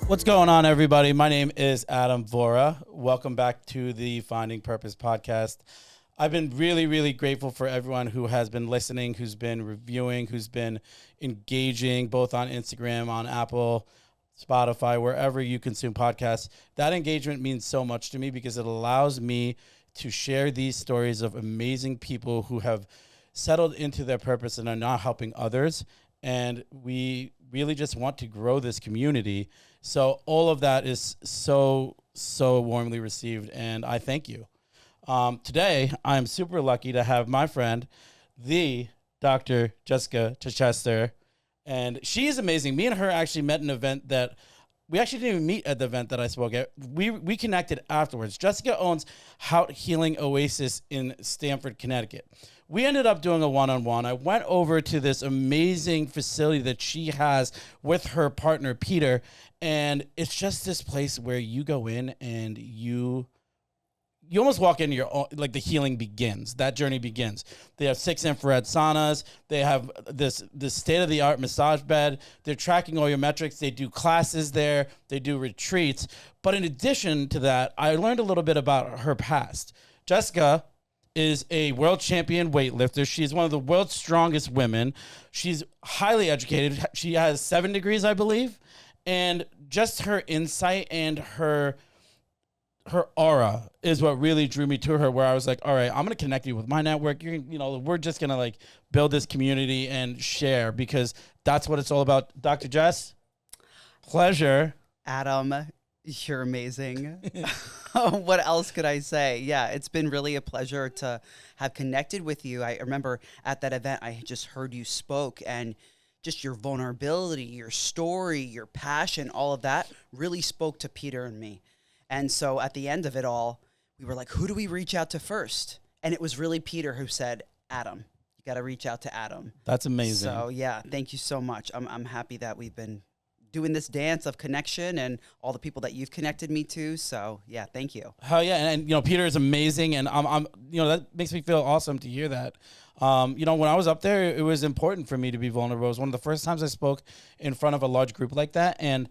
What's going on, everybody? My name is Adam Vohra. Welcome back to the Finding Purpose podcast. I've been really grateful for everyone who has been listening, who's been reviewing, who's been engaging, both on Instagram, on Apple, Spotify, wherever you consume podcasts. That engagement means so much to me because it allows me to share these stories of amazing people who have settled into their purpose and are now helping others. And we really just want to grow this community. So all of that is so warmly received, and I thank you. Today, I'm super lucky to have my friend, the Dr. Jessica Chichester, and she is amazing. Me and her actually met an event that we actually didn't even meet at the event that I spoke at. We connected afterwards. Jessica owns Hout Healing Oasis in Stamford, Connecticut. We ended up doing a one-on-one. I went over to this amazing facility that she has with her partner, Peter, and it's just this place where you go in and you almost walk in your own, like the healing begins. That journey begins. They have 6 infrared saunas. They have this state-of-the-art massage bed. They're tracking all your metrics. They do classes there. They do retreats. But in addition to that, I learned a little bit about her past. Jessica is a world champion weightlifter. She's one of the world's strongest women. She's highly educated. She has 7 degrees, I believe. And just her insight and her aura is what really drew me to her, where I was like, all right, I'm going to connect you with my network. We're just going to like build this community and share, because that's what it's all about. Dr. Jess, pleasure. Adam, you're amazing. What else could I say? Yeah, it's been really a pleasure to have connected with you. I remember at that event, I just heard you spoke, and just your vulnerability, your story, your passion, all of that really spoke to Peter and me. And so at the end of it all, we were like, who do we reach out to first? And it was really Peter who said, Adam, you got to reach out to Adam. That's amazing. So yeah, thank you so much. I'm happy that we've been doing this dance of connection and all the people that you've connected me to. So yeah, thank you. Hell yeah. And Peter is amazing. And I'm that makes me feel awesome to hear that. When I was up there, it was important for me to be vulnerable. It was one of the first times I spoke in front of a large group like that. And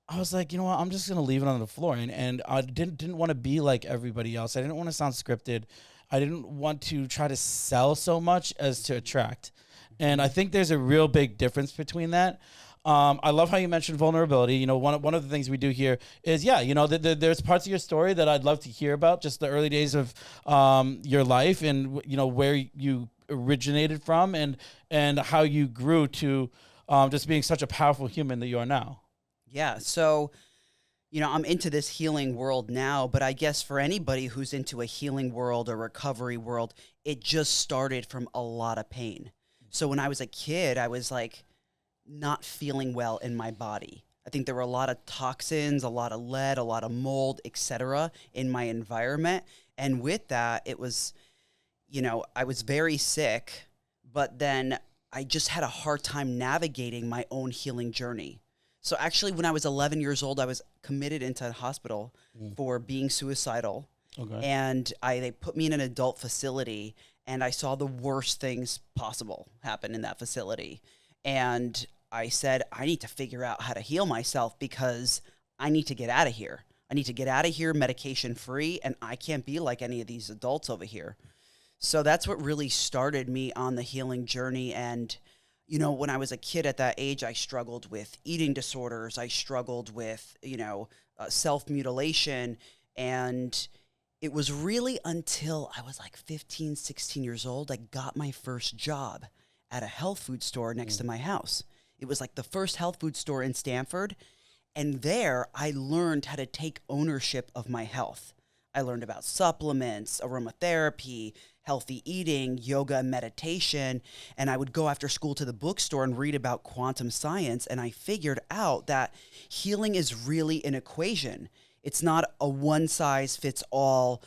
I was like, you know what, I'm just going to leave it on the floor. And I didn't want to be like everybody else. I didn't want to sound scripted. I didn't want to try to sell so much as to attract. And I think there's a real big difference between that. I love how you mentioned vulnerability. One of the things we do here is, there's parts of your story that I'd love to hear about, just the early days of your life and, where you originated from and how you grew to just being such a powerful human that you are now. Yeah, so, I'm into this healing world now, but I guess for anybody who's into a healing world or recovery world, it just started from a lot of pain. So when I was a kid, I was like not feeling well in my body. I think there were a lot of toxins, a lot of lead, a lot of mold, etc. in my environment. And with that, it was, I was very sick, but then I just had a hard time navigating my own healing journey. So actually, when I was 11 years old, I was committed into a hospital for being suicidal. Okay. And they put me in an adult facility, and I saw the worst things possible happen in that facility. And I said, I need to figure out how to heal myself, because I need to get out of here. I need to get out of here medication free, and I can't be like any of these adults over here. So that's what really started me on the healing journey. And when I was a kid at that age, I struggled with eating disorders. I struggled with, self-mutilation. And it was really until I was like 15, 16 years old, I got my first job at a health food store next to my house. It was like the first health food store in Stamford. And there I learned how to take ownership of my health. I learned about supplements, aromatherapy, healthy eating, yoga, and meditation. And I would go after school to the bookstore and read about quantum science. And I figured out that healing is really an equation. It's not a one-size-fits-all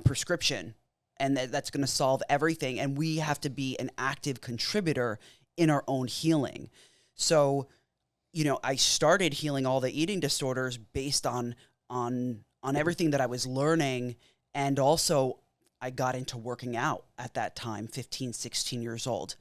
prescription, and that's going to solve everything. And we have to be an active contributor in our own healing. So, I started healing all the eating disorders based on everything that I was learning. And also I got into working out at that time, 15, 16 years old.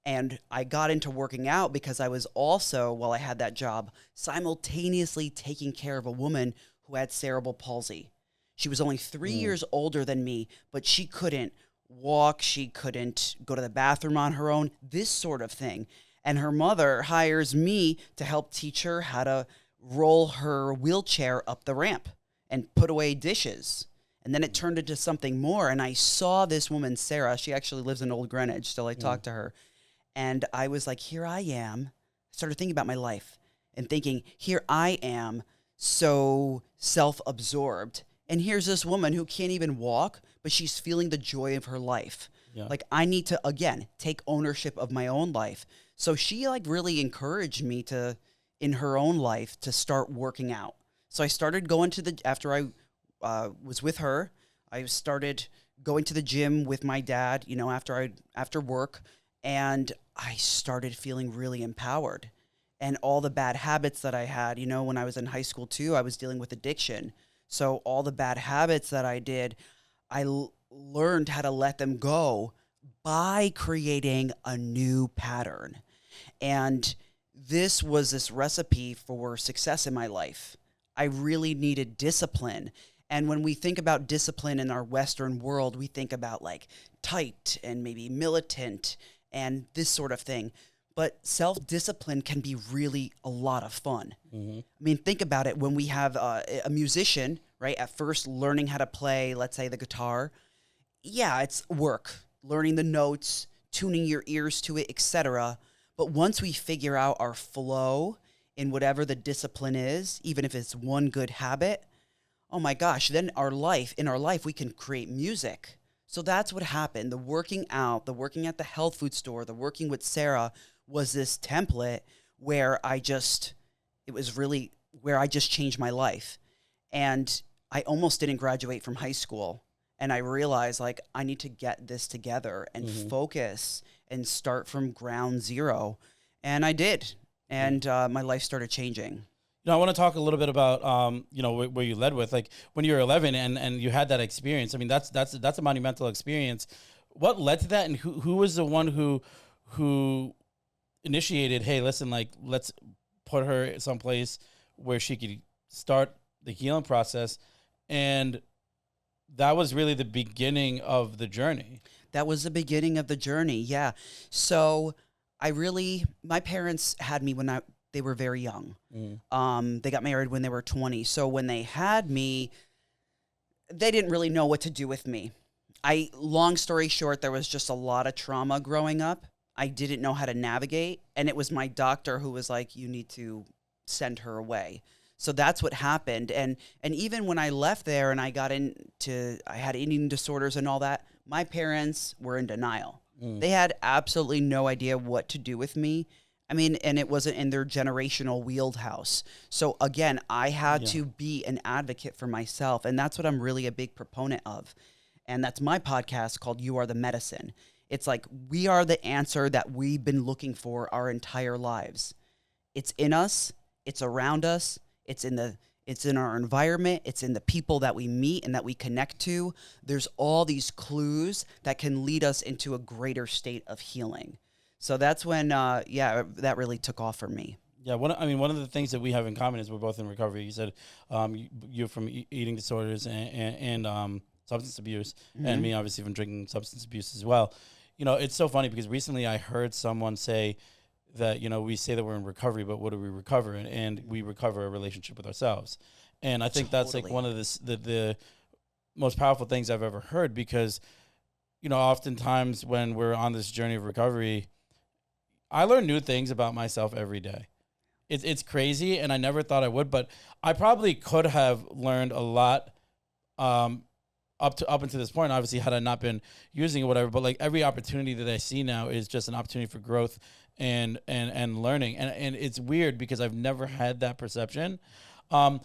And I got into working out because I was also, while I had that job, simultaneously taking care of a woman who had cerebral palsy. She was only 3 years older than me, but she couldn't walk. She couldn't go to the bathroom on her own, this sort of thing. And her mother hires me to help teach her how to roll her wheelchair up the ramp and put away dishes. And then it turned into something more. And I saw this woman, Sarah. She actually lives in Old Greenwich, so I talked to her. And I was like, here I am. I started thinking about my life and thinking, here I am, so self-absorbed. And here's this woman who can't even walk, but she's feeling the joy of her life. Yeah. Like, I need to, again, take ownership of my own life. So she like really encouraged me to, in her own life, to start working out. So I started going to after I was with her, I started going to the gym with my dad, after work, and I started feeling really empowered. And all the bad habits that I had, when I was in high school too, I was dealing with addiction. So all the bad habits that I did, I learned how to let them go by creating a new pattern. And this was this recipe for success in my life. I really needed discipline. And when we think about discipline in our Western world, we think about like tight and maybe militant and this sort of thing. But self-discipline can be really a lot of fun. Mm-hmm. I mean, think about it. When we have a musician, right, at first learning how to play, let's say, the guitar, yeah, it's work, learning the notes, tuning your ears to it, etc. But once we figure out our flow in whatever the discipline is, even if it's one good habit, oh my gosh, then in our life, we can create music. So that's what happened. The working out, the working at the health food store, the working with Sarah was this template where I just changed my life. And I almost didn't graduate from high school. And I realized like, I need to get this together and focus and start from ground zero. And I did. And my life started changing. I want to talk a little bit about, where you led with, like when you were 11 and you had that experience. I mean, that's a monumental experience. What led to that, and who was the one who initiated? Hey, listen, like let's put her someplace where she could start the healing process, and that was really the beginning of the journey. That was the beginning of the journey. Yeah. So my parents had me when they were very young. They got married when they were 20. So when they had me, they didn't really know what to do with me. Long story short, there was just a lot of trauma growing up. I didn't know how to navigate. And it was my doctor who was like, you need to send her away. So that's what happened. And even when I left there and I had eating disorders and all that, my parents were in denial. They had absolutely no idea what to do with me. I mean, and it wasn't in their generational wheelhouse. So again, I had to be an advocate for myself. And that's what I'm really a big proponent of. And that's my podcast called You Are the Medicine. It's like, we are the answer that we've been looking for our entire lives. It's in us. It's around us. It's in our environment. It's in the people that we meet and that we connect to. There's all these clues that can lead us into a greater state of healing. So that's when, that really took off for me. Yeah, one of the things that we have in common is we're both in recovery. You said you're from eating disorders and substance abuse, and me obviously from drinking substance abuse as well. It's so funny because recently I heard someone say that, we say that we're in recovery, but what do we recover? And we recover a relationship with ourselves. And I think that's like one of the most powerful things I've ever heard, because, oftentimes when we're on this journey of recovery, I learn new things about myself every day. It's crazy, and I never thought I would, but I probably could have learned a lot up until this point, obviously, had I not been using it, whatever. But like every opportunity that I see now is just an opportunity for growth and learning. And it's weird because I've never had that perception. I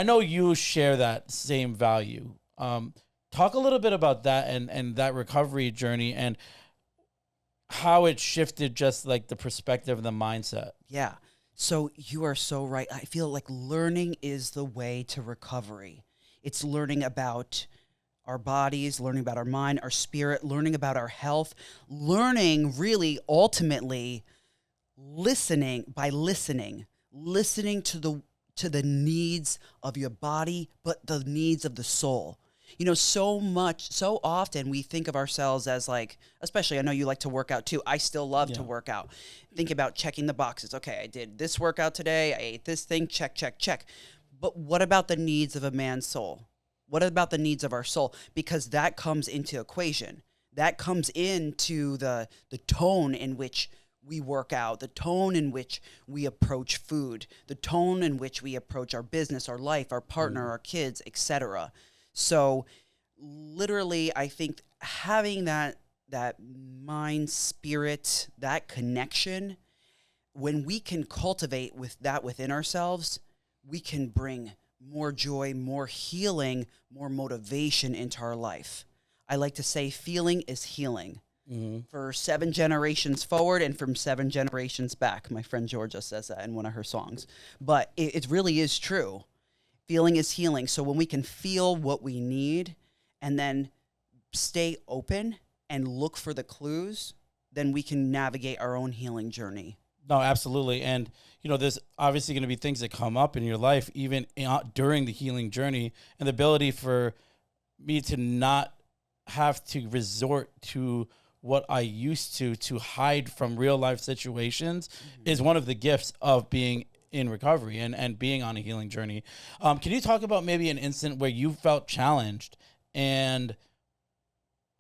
know you share that same value. Talk a little bit about that and that recovery journey and how it shifted just like the perspective and the mindset. Yeah. So you are so right. I feel like learning is the way to recovery. It's learning about our bodies, learning about our mind, our spirit, learning about our health, learning really ultimately listening to the needs of your body, but the needs of the soul. You know, so often we think of ourselves as like, especially I know you like to work out too. I still love to work out. Think about checking the boxes. Okay, I did this workout today. I ate this thing. Check, check, check. But what about the needs of a man's soul? What about the needs of our soul? Because that comes into equation. That comes into the tone in which we work out, the tone in which we approach food, the tone in which we approach our business, our life, our partner, our kids, etc. So literally, I think having that mind, spirit, that connection, when we can cultivate with that within ourselves, we can bring more joy, more healing, more motivation into our life. I like to say feeling is healing. For 7 generations forward and from 7 generations back. My friend Georgia says that in one of her songs. But it really is true. Feeling is healing. So when we can feel what we need and then stay open and look for the clues, then we can navigate our own healing journey. No, absolutely. And, you know, there's obviously going to be things that come up in your life, even during the healing journey, and the ability for me to not have to resort to what I used to hide from real life situations is one of the gifts of being in recovery and being on a healing journey. Can you talk about maybe an instant where you felt challenged and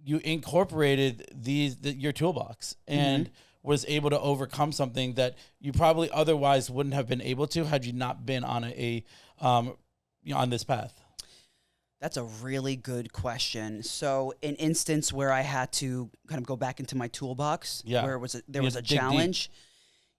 you incorporated your toolbox and was able to overcome something that you probably otherwise wouldn't have been able to had you not been on on this path? That's a really good question. So an instance where I had to kind of go back into my toolbox, where there was a challenge. Deep.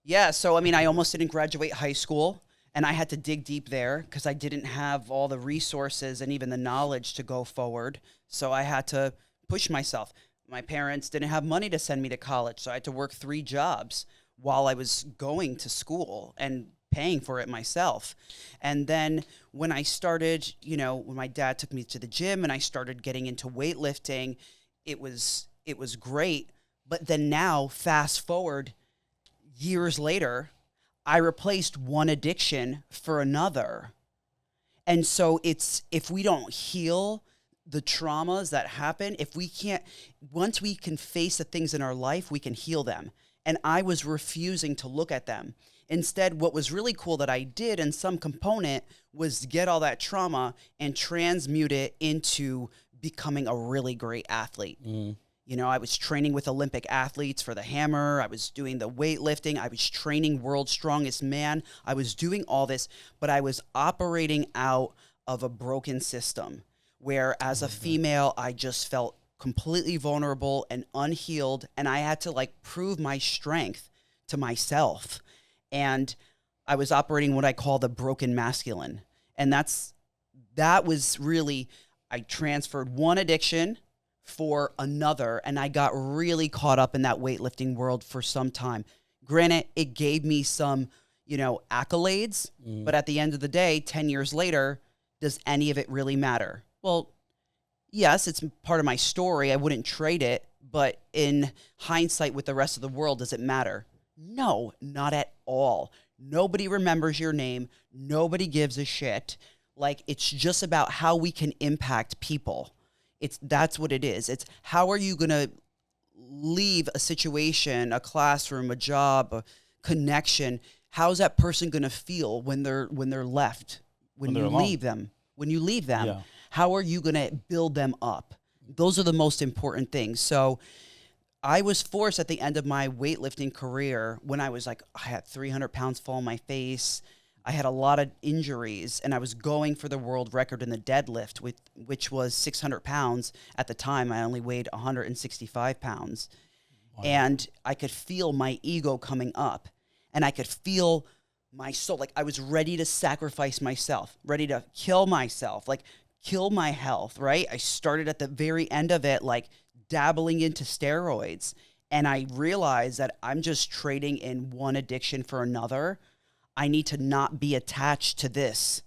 Yeah, so I mean, I almost didn't graduate high school, and I had to dig deep there because I didn't have all the resources and even the knowledge to go forward. So I had to push myself. My parents didn't have money to send me to college, so I had to work 3 jobs while I was going to school and paying for it myself. And then when I started, you know, when my dad took me to the gym and I started getting into weightlifting, it was great. But then now, fast forward years later, I replaced one addiction for another. And so if we don't heal the traumas that happen, once we can face the things in our life, we can heal them. And I was refusing to look at them. Instead, what was really cool that I did in some component was get all that trauma and transmute it into becoming a really great athlete. You know, I was training with Olympic athletes for the hammer. I was doing the weightlifting. I was training world's strongest man. I was doing all this, but I was operating out of a broken system where as a female, I just felt completely vulnerable and unhealed. And I had to like prove my strength to myself. And I was operating what I call the broken masculine. And that was really, I transferred one addiction for another, and I got really caught up in that weightlifting world for some time. Granted, it gave me some, you know, accolades, but at the end of the day, 10 years later, does any of it really matter? Well, yes, it's part of my story. I wouldn't trade it, but in hindsight with the rest of the world, does it matter? No, not at all. Nobody remembers your name. Nobody gives a shit. Like, it's just about how we can impact people. That's what it is. It's how are you going to leave a situation, a classroom, a job, a connection? How's that person going to feel when they're left, when you leave them? When you leave them, how are you going to build them up? Those are the most important things. So I was forced at the end of my weightlifting career when I was like, I had 300 pounds fall on my face. I had a lot of injuries, and I was going for the world record in the deadlift, which was 600 pounds. At the time, I only weighed 165 pounds. Wow. And I could feel my ego coming up, and I could feel my soul. Like, I was ready to sacrifice myself, ready to kill myself, like kill my health, right? I started at the very end of it, like dabbling into steroids. And I realized that I'm just trading in one addiction for another. I need to not be attached to this.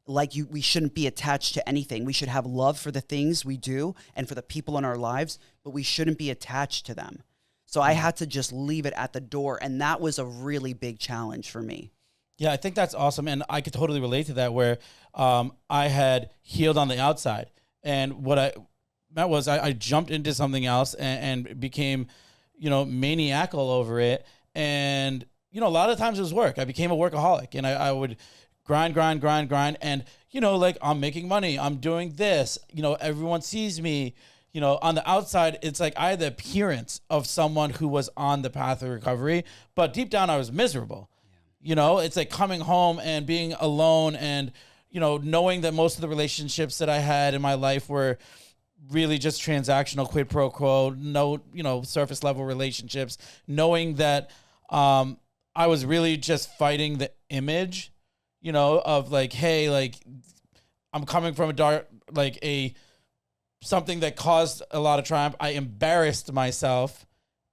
like we shouldn't be attached to anything. We should have love for the things we do and for the people in our lives, but we shouldn't be attached to them. So I had to just leave it at the door, and that was a really big challenge for me. Yeah, I think that's awesome, and I could totally relate to that. Where I had healed on the outside, and what I meant was I jumped into something else and became, maniacal over it. And a lot of times it was work. I became a workaholic, and I would grind, and like, I'm making money, I'm doing this. Everyone sees me. On the outside, it's like I had the appearance of someone who was on the path of recovery, but deep down I was miserable. It's like coming home and being alone and, knowing that most of the relationships that I had in my life were really just transactional, quid pro quo, no, surface level relationships, knowing that I was really just fighting the image, of like, hey, like, I'm coming from a dark, like something that caused a lot of triumph. I embarrassed myself,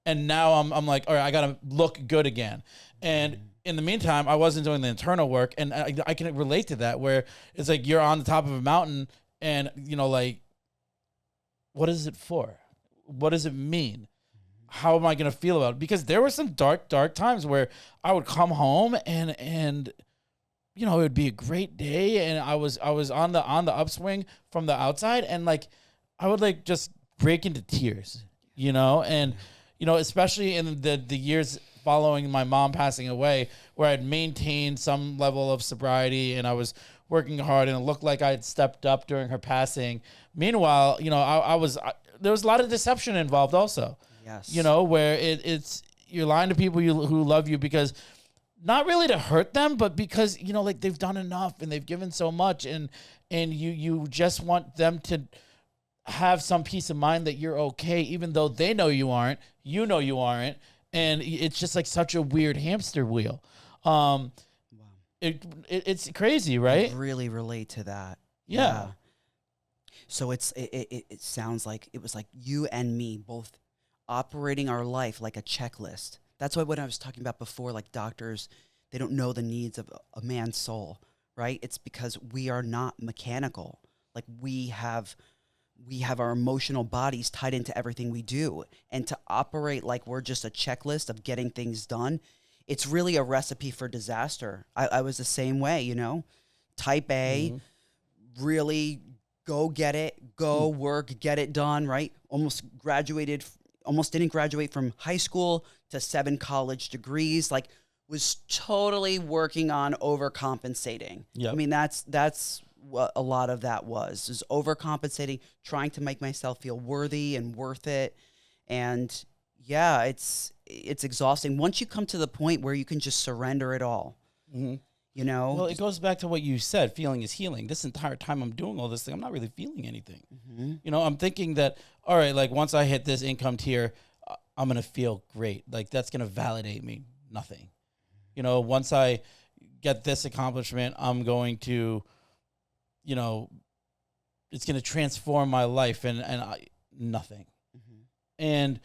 and now I'm like, all right, I got to look good again. And in the meantime, I wasn't doing the internal work, and I can relate to that, where it's like you're on the top of a mountain, and like, what is it for? What does it mean? How am I going to feel about it? Because there were some dark times where I would come home and it would be a great day, and I was on the upswing from the outside, and like I would like just break into tears, and especially in the years following my mom passing away, where I'd maintained some level of sobriety and I was working hard, and it looked like I had stepped up during her passing. Meanwhile, there was a lot of deception involved also. Yes. Where it's you're lying to people who love you, because not really to hurt them, but because, like, they've done enough and they've given so much, and you just want them to have some peace of mind that you're okay, even though they know you aren't, you aren't. And it's just like such a weird hamster wheel. Wow. It's crazy, right? I really relate to that. Yeah. So it sounds like it was like you and me both operating our life like a checklist. That's why what I was talking about before, like doctors, they don't know the needs of a man's soul, right? It's because we are not mechanical. Like we have our emotional bodies tied into everything we do. And to operate like we're just a checklist of getting things done, it's really a recipe for disaster. I was the same way, type A, really go get it, go work, get it done, right? Almost didn't graduate from high school to 7 college degrees, like was totally working on overcompensating. Yep. I mean, that's what a lot of that was overcompensating, trying to make myself feel worthy and worth it. And yeah, it's exhausting once you come to the point where you can just surrender it all. Mm-hmm. Well, it goes back to what you said, feeling is healing. This entire time I'm doing all this thing, I'm not really feeling anything. Mm-hmm. I'm thinking that, all right, like once I hit this income tier, I'm going to feel great. Like that's going to validate me. Nothing. Once I get this accomplishment, I'm going to, it's going to transform my life, and nothing. Mm-hmm. And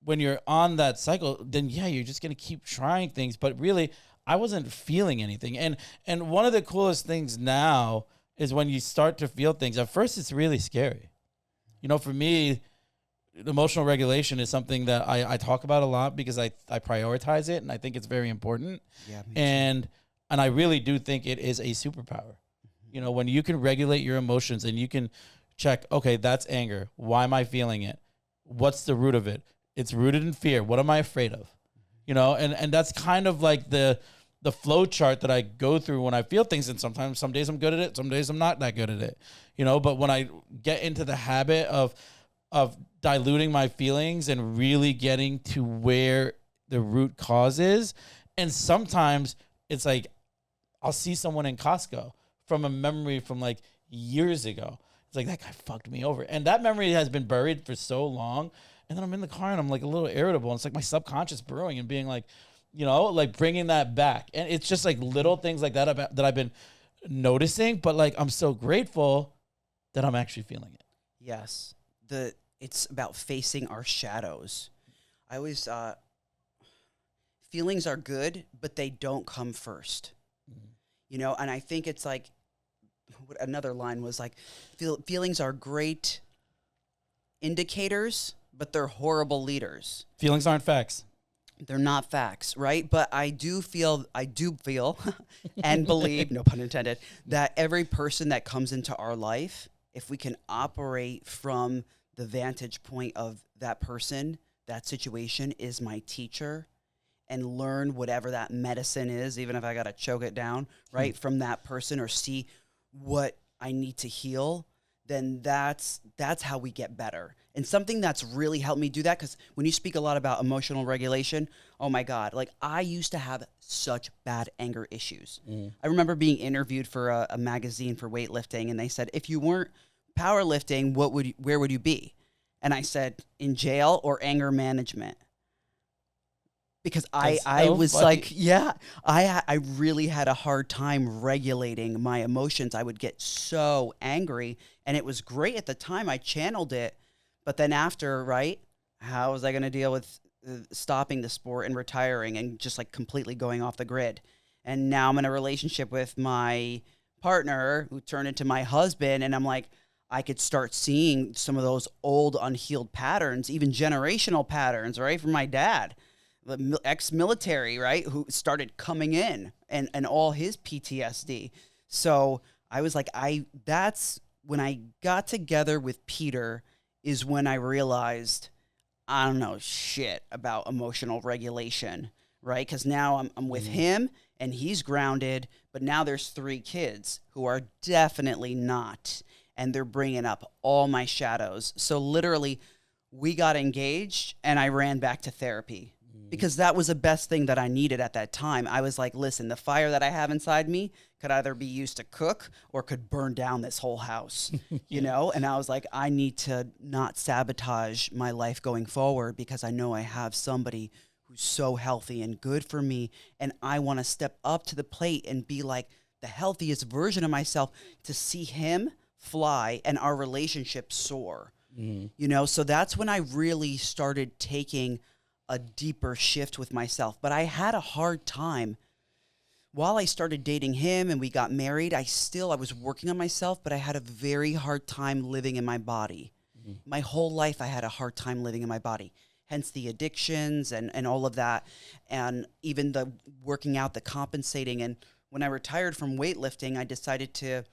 when you're on that cycle, then yeah, you're just going to keep trying things. But really, I wasn't feeling anything. And one of the coolest things now is when you start to feel things. At first, it's really scary. For me, emotional regulation is something that I talk about a lot because I prioritize it, and I think it's very important. Yeah, and I really do think it is a superpower. When you can regulate your emotions and you can check, okay, that's anger. Why am I feeling it? What's the root of it? It's rooted in fear. What am I afraid of? And that's kind of like the flow chart that I go through when I feel things. And sometimes, some days I'm good at it. Some days I'm not that good at it, but when I get into the habit of diluting my feelings and really getting to where the root cause is. And sometimes it's like, I'll see someone in Costco from a memory from like years ago. It's like, that guy fucked me over. And that memory has been buried for so long. And then I'm in the car and I'm like a little irritable. And it's like my subconscious brewing and being like, like bringing that back. And it's just like little things like that that I've been noticing. But like, I'm so grateful that I'm actually feeling it. Yes. It's about facing our shadows. I always, feelings are good, but they don't come first. Mm-hmm. And I think it's like another line was like, feelings are great indicators, but they're horrible leaders. Feelings aren't facts. They're not facts, right? But I do feel and believe, no pun intended, that every person that comes into our life, if we can operate from the vantage point of that person, that situation is my teacher, and learn whatever that medicine is, even if I got to choke it down, right, from that person, or see what I need to heal, then that's how we get better. And something that's really helped me do that, because when you speak a lot about emotional regulation, oh my God, like I used to have such bad anger issues. I remember being interviewed for a magazine for weightlifting, and they said, if you weren't powerlifting, where would you be? And I said, in jail or anger management. Because I was funny. Like, yeah, I really had a hard time regulating my emotions. I would get so angry, and it was great at the time. I channeled it. But then after, right, how was I going to deal with stopping the sport and retiring and just like completely going off the grid? And now I'm in a relationship with my partner who turned into my husband, and I'm like, I could start seeing some of those old unhealed patterns, even generational patterns, right, from my dad, the ex-military, right, who started coming in and all his PTSD. So I was like, that's when I got together with Peter is when I realized I don't know shit about emotional regulation, right? Because now I'm with him and he's grounded, but now there's 3 kids who are definitely not, and they're bringing up all my shadows. So literally, we got engaged and I ran back to therapy because that was the best thing that I needed at that time. I was like, listen, the fire that I have inside me could either be used to cook or could burn down this whole house, you know? And I was like, I need to not sabotage my life going forward because I know I have somebody who's so healthy and good for me. And I want to step up to the plate and be like the healthiest version of myself to see him fly and our relationship soar, you know? So that's when I really started taking a deeper shift with myself. But I had a hard time while I started dating him and we got married. I was working on myself, but I had a very hard time living in my body. My whole life, I had a hard time living in my body, hence the addictions and all of that. And even the working out, the compensating. And when I retired from weightlifting, I decided to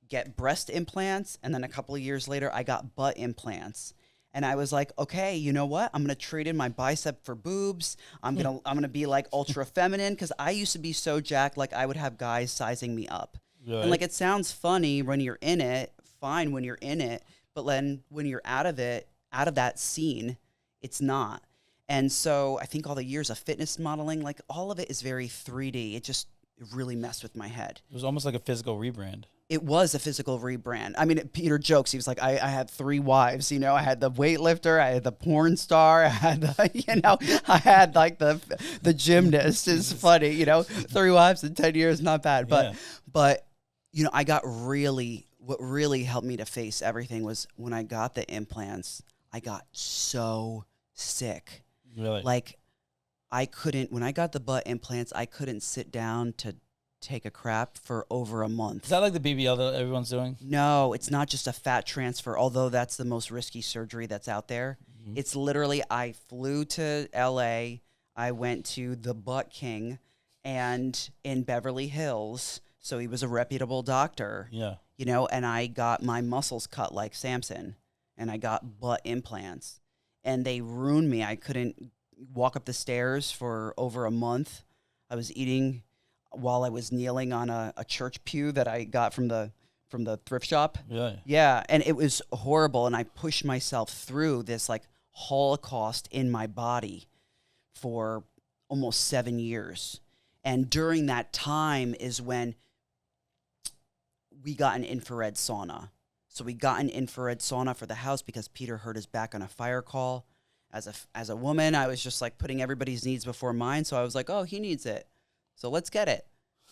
get breast implants. And then a couple of years later, I got butt implants. And I was like, okay, you know what? I'm going to trade in my bicep for boobs. I'm going to be like ultra feminine, because I used to be so jacked, like I would have guys sizing me up. Right. And like, it sounds funny when you're in it, fine when you're in it, but then when you're out of it, out of that scene, it's not. And so I think all the years of fitness modeling, like all of it is very 3D. It really messed with my head. It was almost like a physical rebrand. It was a physical rebrand. I mean, Peter jokes. He was like, I had 3 wives, you know, I had the weightlifter, I had the porn star, I had the, I had like the gymnast. Is funny, you know, 3 wives in 10 years, not bad. But, you know, what really helped me to face everything was when I got the implants, I got so sick. Really? Like when I got the butt implants, I couldn't sit down to take a crap for over a month. Is that like the BBL that everyone's doing? No, it's not just a fat transfer, although that's the most risky surgery that's out there. It's literally, I flew to LA, I went to the Butt King and in Beverly Hills, so he was a reputable doctor. Yeah. You know, and I got my muscles cut like Samson, and I got butt implants, and they ruined me. I couldn't walk up the stairs for over a month. I was eating while I was kneeling on a church pew that I got from the thrift shop. Really? Yeah, and it was horrible, and I pushed myself through this like holocaust in my body for almost 7 years. And during that time is when we got an infrared sauna. So we got an infrared sauna for the house because Peter hurt his back on a fire call. As a woman, I was just like putting everybody's needs before mine, so I was like, oh, he needs it, so let's get it.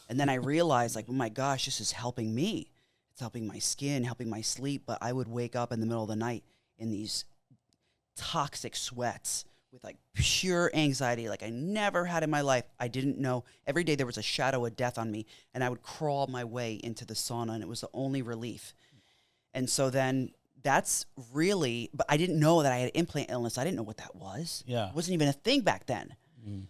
And then I realized, like, oh my gosh, this is helping me. It's helping my skin, helping my sleep. But I would wake up in the middle of the night in these toxic sweats with like pure anxiety like I never had in my life. I didn't know. Every day there was a shadow of death on me, and I would crawl my way into the sauna, and it was the only relief. And so then that's really, but I didn't know that I had implant illness. I didn't know what that was. Yeah. It wasn't even a thing back then. Mm.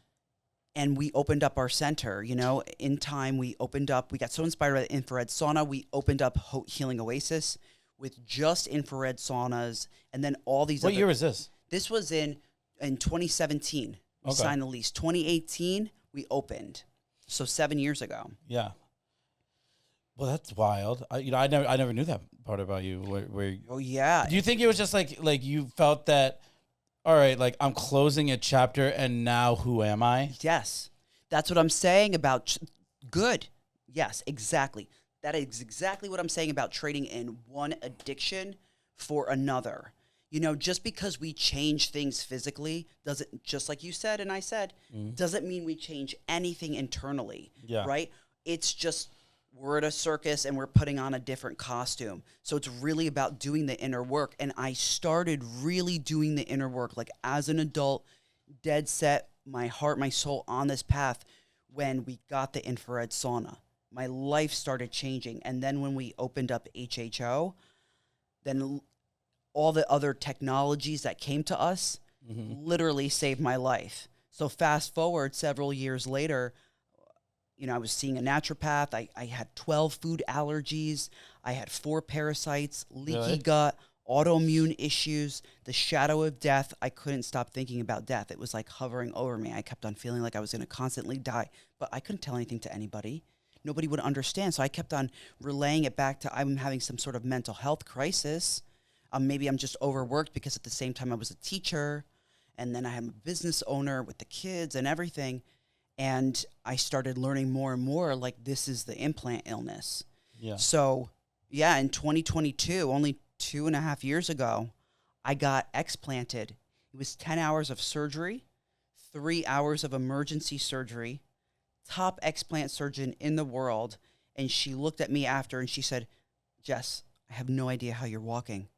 And we opened up our center, in time. We got so inspired by the infrared sauna. We opened up Hout Healing Oasis with just infrared saunas. And then all these What year was this? This was in 2017. We signed the lease. 2018, we opened. So 7 years ago. Yeah. Well, that's wild. I never knew that part about you. Where Oh, yeah. do you think it was just like you felt that, all right, like I'm closing a chapter and now who am I? Yes. That's what I'm saying about good. Yes, exactly. That is exactly what I'm saying about trading in one addiction for another. Just because we change things physically doesn't, just like you said and I said, doesn't mean we change anything internally. Yeah. Right? It's just we're at a circus and we're putting on a different costume. So it's really about doing the inner work. And I started really doing the inner work, like as an adult, dead set, my heart, my soul on this path when we got the infrared sauna. My life started changing. And then when we opened up HHO, then all the other technologies that came to us literally saved my life. So fast forward several years later, I was seeing a naturopath. I had 12 food allergies. I had 4 parasites, leaky gut, autoimmune issues, the shadow of death. I couldn't stop thinking about death. It was like hovering over me. I kept on feeling like I was going to constantly die, but I couldn't tell anything to anybody. Nobody would understand. So I kept on relaying it back to I'm having some sort of mental health crisis. Maybe I'm just overworked because at the same time I was a teacher, and then I am a business owner with the kids and everything. And I started learning more and more, like, this is the implant illness. Yeah. So, yeah, in 2022, only 2.5 years ago, I got explanted. It was 10 hours of surgery, 3 hours of emergency surgery, top explant surgeon in the world. And she looked at me after and she said, Jess, I have no idea how you're walking.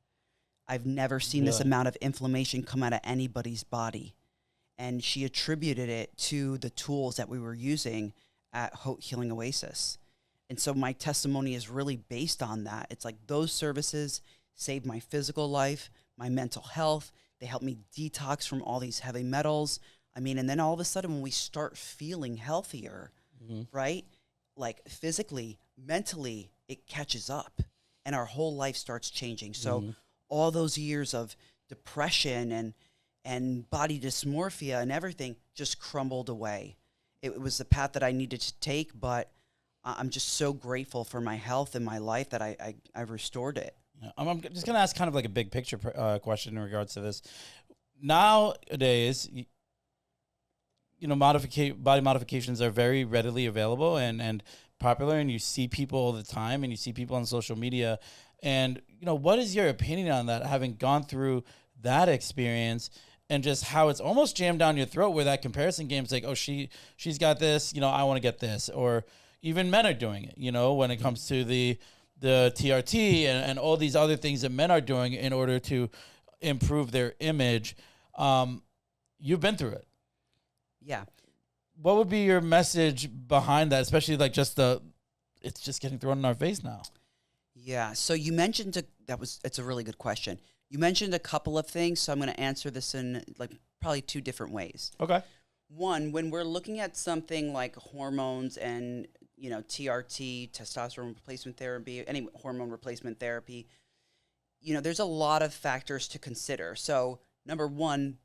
I've never seen this amount of inflammation come out of anybody's body. And she attributed it to the tools that we were using at Hout Healing Oasis. And so my testimony is really based on that. It's like those services saved my physical life, my mental health. They helped me detox from all these heavy metals. And then all of a sudden when we start feeling healthier, right? Like physically, mentally, it catches up and our whole life starts changing. So all those years of depression and body dysmorphia and everything just crumbled away. It was the path that I needed to take, but I'm just so grateful for my health and my life that I've restored it. Yeah. I'm just going to ask kind of like a big picture question in regards to this. Nowadays, body modifications are very readily available and popular, and you see people all the time, and you see people on social media. And, what is your opinion on that, having gone through that experience and just how it's almost jammed down your throat where that comparison game is like, oh, she's got this, I want to get this. Or even men are doing it, when it comes to the TRT and all these other things that men are doing in order to improve their image. You've been through it. Yeah. What would be your message behind that, especially like it's just getting thrown in our face now? Yeah. So you mentioned it's a really good question. You mentioned a couple of things, so I'm going to answer this in like probably 2 different ways. Okay. One, when we're looking at something like hormones and, TRT, testosterone replacement therapy, any hormone replacement therapy, there's a lot of factors to consider. So number one,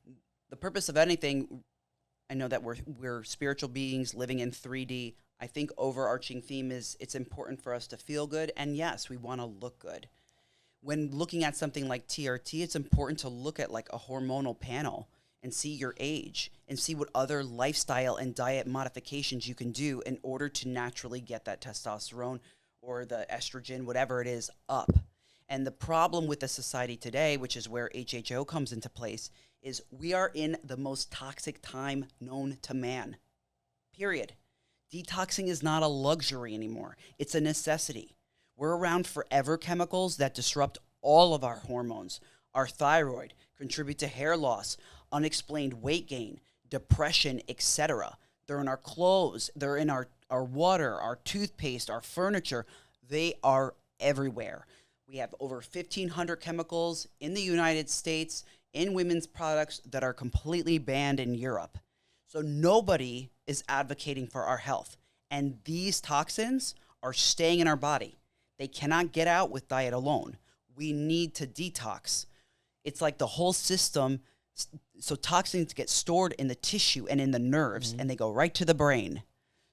the purpose of anything, I know that we're spiritual beings living in 3D. I think overarching theme is it's important for us to feel good. And yes, we want to look good. When looking at something like TRT, it's important to look at like a hormonal panel and see your age and see what other lifestyle and diet modifications you can do in order to naturally get that testosterone or the estrogen, whatever it is, up. And the problem with the society today, which is where HHO comes into place, is we are in the most toxic time known to man, period. Detoxing is not a luxury anymore. It's a necessity. We're around forever chemicals that disrupt all of our hormones. Our thyroid, contribute to hair loss. unexplained weight gain, depression, etc. They're in our clothes. They're in our water, our toothpaste, our furniture. They are everywhere. We have over 1,500 chemicals in the United States in women's products that are completely banned in Europe. So nobody is advocating for our health. And these toxins are staying in our body. They cannot get out with diet alone. We need to detox. It's like the whole system. So toxins get stored in the tissue and in the nerves, and they go right to the brain.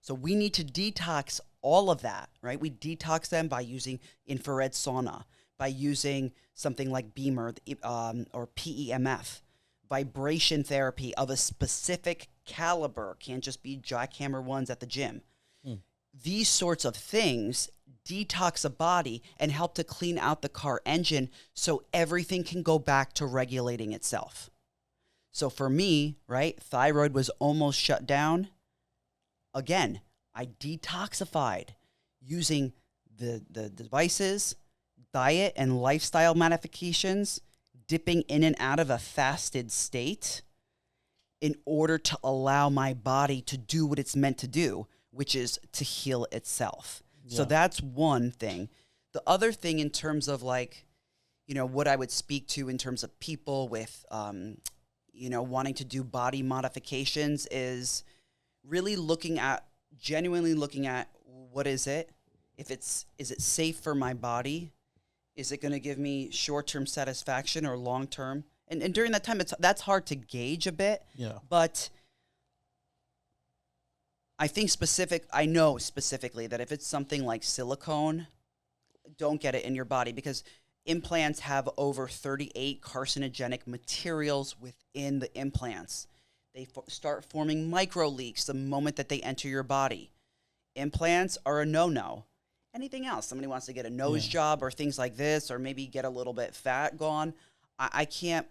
So we need to detox all of that, right? We detox them by using infrared sauna, by using something like Beamer or PEMF, vibration therapy of a specific caliber. Can't just be jackhammer ones at the gym. These sorts of things detox a body and help to clean out the car engine so everything can go back to regulating itself. So for me, right, thyroid was almost shut down. Again, I detoxified using the devices, diet and lifestyle modifications, dipping in and out of a fasted state in order to allow my body to do what it's meant to do, which is to heal itself. Yeah. So that's one thing. The other thing in terms of like, what I would speak to in terms of people with, wanting to do body modifications is really genuinely looking at what is it? Is it safe for my body? Is it going to give me short-term satisfaction or long-term? And during that time, that's hard to gauge a bit. Yeah. But I know specifically that if it's something like silicone, don't get it in your body because implants have over 38 carcinogenic materials within the implants. They start forming micro leaks the moment that they enter your body. Implants are a no-no. Anything else? Somebody wants to get a nose job or things like this, or maybe get a little bit fat gone. I can't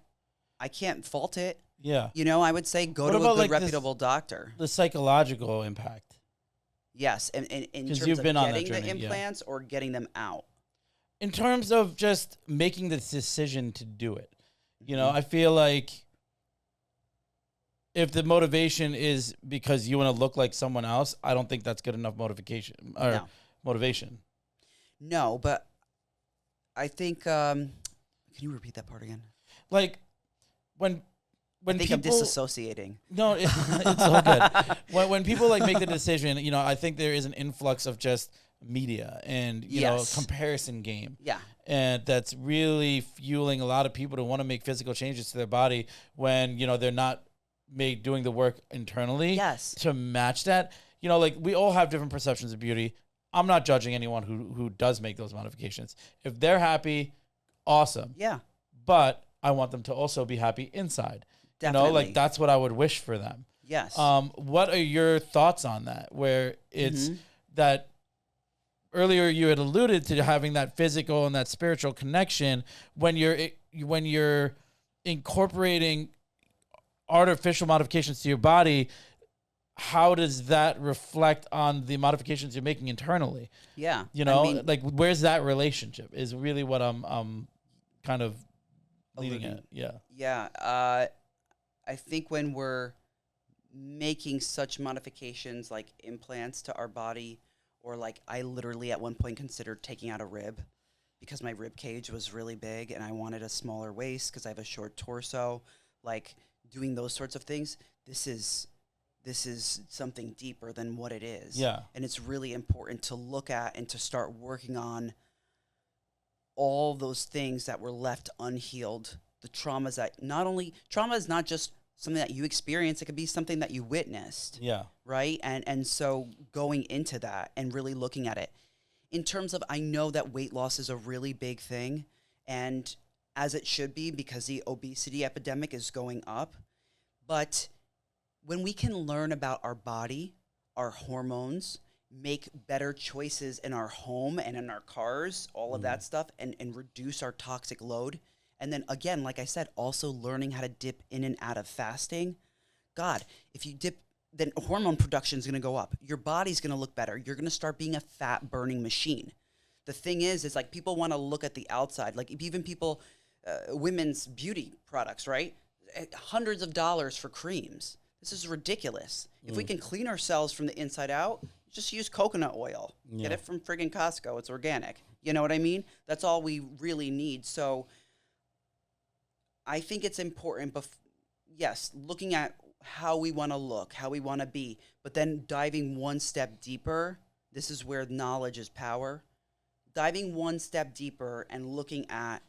fault it. Yeah. I would say go to a good reputable doctor. The psychological impact. Yes, and in terms you've of been on getting that the journey, implants or getting them out. In terms of just making the decision to do it. I feel like if the motivation is because you want to look like someone else, I don't think that's good enough motivation. No, but I think can you repeat that part again? Like when I think people, I'm disassociating. No, it's all good. When people like make the decision, I think there is an influx of just media and comparison game. Yeah. And that's really fueling a lot of people to want to make physical changes to their body when, they're not doing the work internally to match that. Like we all have different perceptions of beauty. I'm not judging anyone who does make those modifications. If they're happy, awesome. Yeah. But I want them to also be happy inside. Definitely. That's what I would wish for them. Yes. What are your thoughts on that? Where it's that earlier you had alluded to having that physical and that spiritual connection when you're incorporating artificial modifications to your body. How does that reflect on the modifications you're making internally? Yeah. Like where's that relationship is really what I'm kind of leading at. Yeah. Yeah. I think when we're making such modifications like implants to our body, or like I literally at one point considered taking out a rib because my rib cage was really big and I wanted a smaller waist because I have a short torso, like doing those sorts of things. This is something deeper than what it is. Yeah. And it's really important to look at and to start working on all those things that were left unhealed. The traumas that trauma is not just something that you experience. It could be something that you witnessed. Yeah. Right. And so going into that and really looking at it in terms of, I know that weight loss is a really big thing, and as it should be because the obesity epidemic is going up. But when we can learn about our body, our hormones, make better choices in our home and in our cars, all of that stuff, and reduce our toxic load. And then again, like I said, also learning how to dip in and out of fasting. God, if you dip, then hormone production is going to go up. Your body's going to look better. You're going to start being a fat burning machine. The thing is like people want to look at the outside, like even people, women's beauty products, right? hundreds of dollars for creams. This is ridiculous. If we can clean ourselves from the inside out, just use coconut oil. Get it from friggin' Costco. It's organic. You know what I mean? That's all we really need. So I think it's important, yes, looking at how we want to look, how we want to be, but then diving one step deeper. This is where knowledge is power. Diving one step deeper and looking at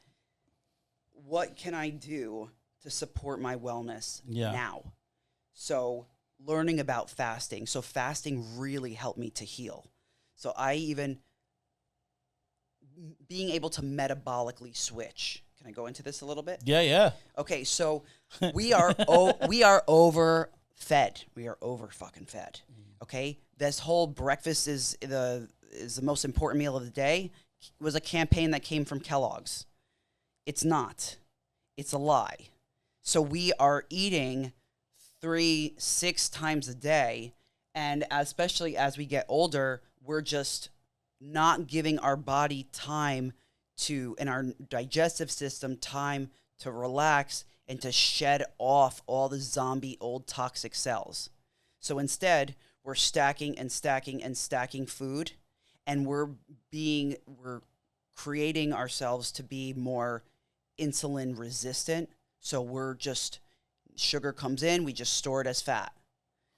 what can I do to support my wellness now. So learning about fasting. So fasting really helped me to heal. So being able to metabolically switch. Can I go into this a little bit? Yeah. Okay, so we are overfed. We are over fucking fed. Okay, this whole breakfast is the most important meal of the day. It was a campaign that came from Kellogg's. It's not. It's a lie. So we are eating 3-6 times a day, and especially as we get older, we're just not giving our body time and our digestive system time to relax and to shed off all the zombie old toxic cells. So instead, we're stacking and stacking and stacking food, and we're creating ourselves to be more insulin resistant. So sugar comes in, we just store it as fat.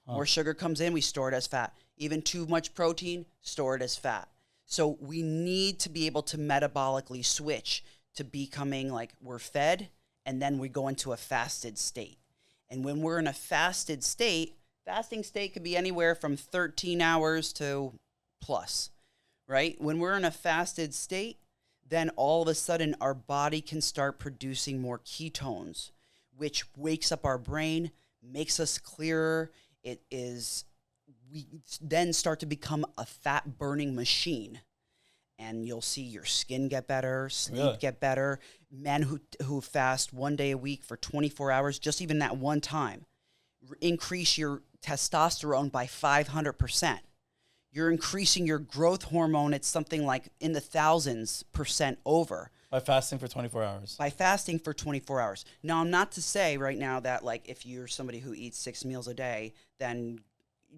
More sugar comes in, we store it as fat. Even too much protein, store it as fat. So we need to be able to metabolically switch to becoming like we're fed, and then we go into a fasted state. And when we're in a fasting state could be anywhere from 13 hours to plus, right? When we're in a fasted state, then all of a sudden our body can start producing more ketones, which wakes up our brain, makes us clearer. We then start to become a fat burning machine, and you'll see your skin get better, sleep get better. Men who fast 1 day a week for 24 hours, just even that one time, increase your testosterone by 500%. You're increasing your growth hormone. It's something like in the thousands % over. By fasting for 24 hours. By fasting for 24 hours. Now, I'm not to say right now that like if you're somebody who eats 6 meals a day, then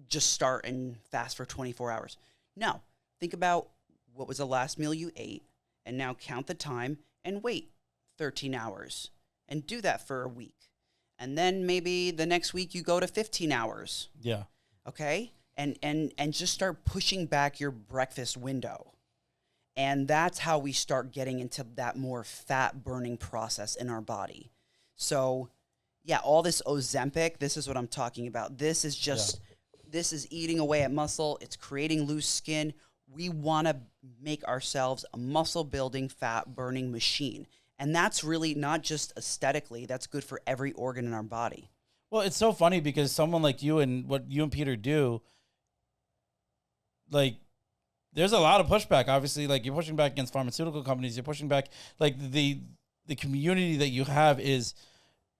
just start and fast for 24 hours. No. Think about what was the last meal you ate, and now count the time and wait 13 hours. And do that for a week. And then maybe the next week you go to 15 hours. Yeah. Okay? And just start pushing back your breakfast window. And that's how we start getting into that more fat burning process in our body. So, yeah, all this Ozempic, this is what I'm talking about. This is just, this is eating away at muscle. It's creating loose skin. We want to make ourselves a muscle building, fat burning machine. And that's really not just aesthetically, that's good for every organ in our body. Well, it's so funny because someone like you and what you and Peter do, like, there's a lot of pushback. Obviously, like, you're pushing back against pharmaceutical companies. You're pushing back, like, the community that you have is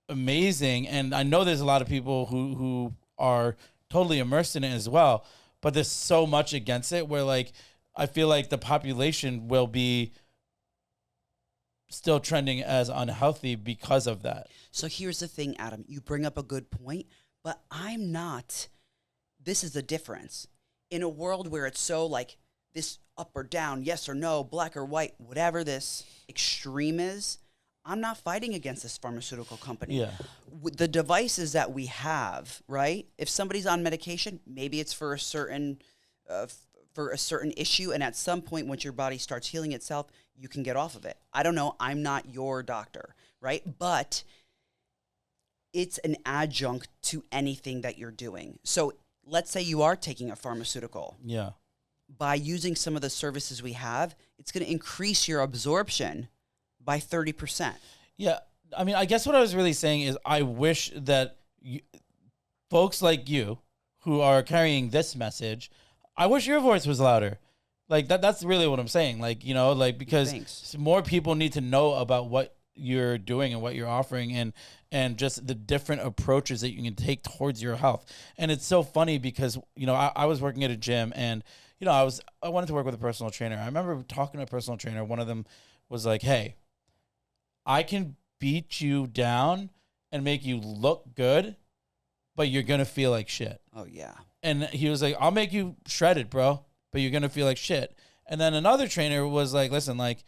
amazing. And I know there's a lot of people who are totally immersed in it as well. But there's so much against it where, like, I feel like the population will be still trending as unhealthy because of that. So here's the thing, Adam. You bring up a good point, but I'm not. This is the difference. In a world where it's so, like, this up or down, yes or no, black or white, whatever this extreme is, I'm not fighting against this pharmaceutical company. Yeah. With the devices that we have, right? If somebody's on medication, maybe it's for a certain issue, and at some point, once your body starts healing itself, you can get off of it. I don't know. I'm not your doctor, right? But it's an adjunct to anything that you're doing. So let's say you are taking a pharmaceutical. Yeah. By using some of the services we have, it's going to increase your absorption by 30%. Yeah. I mean, I guess what I was really saying is I wish that folks like you who are carrying this message, I wish your voice was louder. Like, that's really what I'm saying. Like, you know, like, because more people need to know about what you're doing and what you're offering and just the different approaches that you can take towards your health. And it's so funny because, you know, I was working at a gym and, you know, I wanted to work with a personal trainer. I remember talking to a personal trainer. One of them was like, hey, I can beat you down and make you look good, but you're going to feel like shit. Oh, yeah. And he was like, I'll make you shredded, bro, but you're going to feel like shit. And then another trainer was like, listen, like,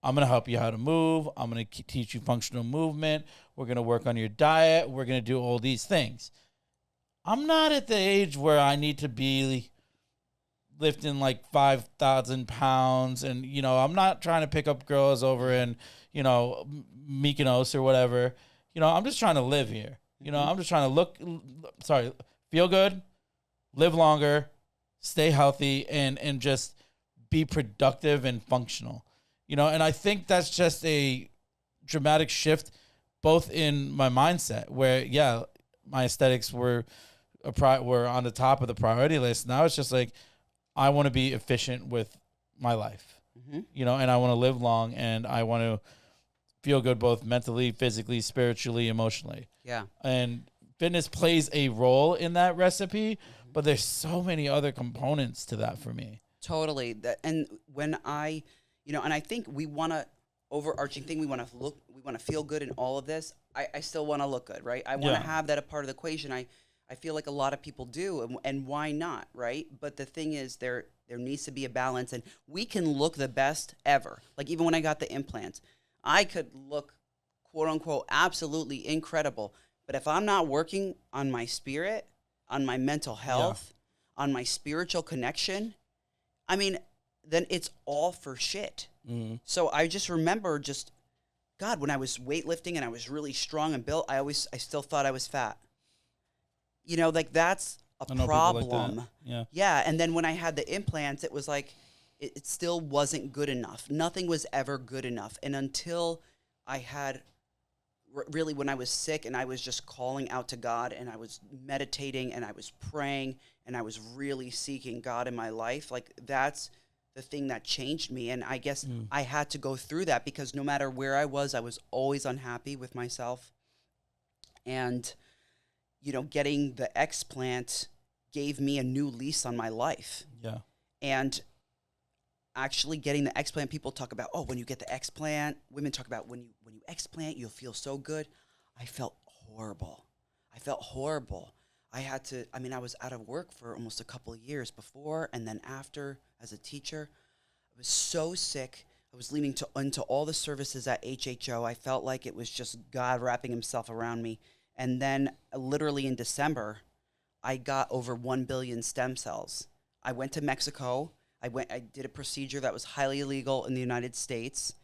I'm going to help you how to move. I'm going to teach you functional movement. We're going to work on your diet. We're going to do all these things. I'm not at the age where I need to be lifting like 5,000 pounds. And, you know, I'm not trying to pick up girls over in, you know, Mykonos or whatever. You know, I'm just trying to live here. You know, I'm just trying to feel good, live longer, stay healthy, and just be productive and functional. You know, and I think that's just a dramatic shift both in my mindset where, yeah, my aesthetics were on the top of the priority list. Now it's just like, I want to be efficient with my life, you know, and I want to live long, and I want to feel good both mentally, physically, spiritually, emotionally. Yeah. And fitness plays a role in that recipe, but there's so many other components to that for me. Totally. And when and I think we want to, overarching thing, we want to feel good in all of this. I still want to look good, right? I want to have that a part of the equation. I feel like a lot of people do, and why not, right? But the thing is, there needs to be a balance, and we can look the best ever. Like even when I got the implants, I could look, quote unquote, absolutely incredible. But if I'm not working on my spirit, on my mental health, on my spiritual connection, I mean, then it's all for shit. Mm-hmm. So I just remember God, when I was weightlifting and I was really strong and built, I still thought I was fat. You know, like that's a problem. Like that. Yeah. And then when I had the implants, it was like, it still wasn't good enough. Nothing was ever good enough. And until I had really, when I was sick and I was just calling out to God and I was meditating and I was praying and I was really seeking God in my life, like that's the thing that changed me. And I guess I had to go through that because no matter where I was always unhappy with myself. And, you know, getting the explant gave me a new lease on my life. Yeah. And actually getting the explant, people talk about, oh, when you get the explant, women talk about when you explant, you'll feel so good. I felt horrible. I was out of work for almost a couple of years before and then after as a teacher. I was so sick. I was leaning into all the services at HHO. I felt like it was just God wrapping himself around me. And then literally in December, I got over 1 billion stem cells. I went to Mexico. I did a procedure that was highly illegal in the United States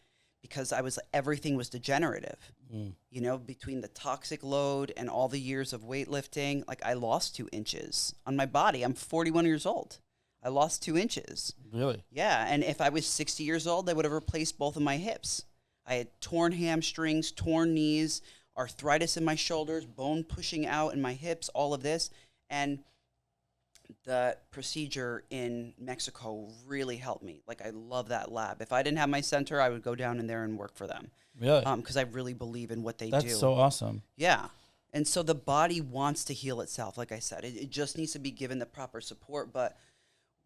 because everything was degenerative. You know, between the toxic load and all the years of weightlifting, like I lost 2 inches on my body. I'm 41 years old. I lost 2 inches. Really? Yeah, and if I was 60 years old, I would have replaced both of my hips. I had torn hamstrings, torn knees, arthritis in my shoulders, bone pushing out in my hips, all of this. And the procedure in Mexico really helped me. Like, I love that lab. If I didn't have my center, I would go down in there and work for them. Really? Because I really believe in what they do. That's so awesome. Yeah. And so the body wants to heal itself. Like I said, it just needs to be given the proper support. But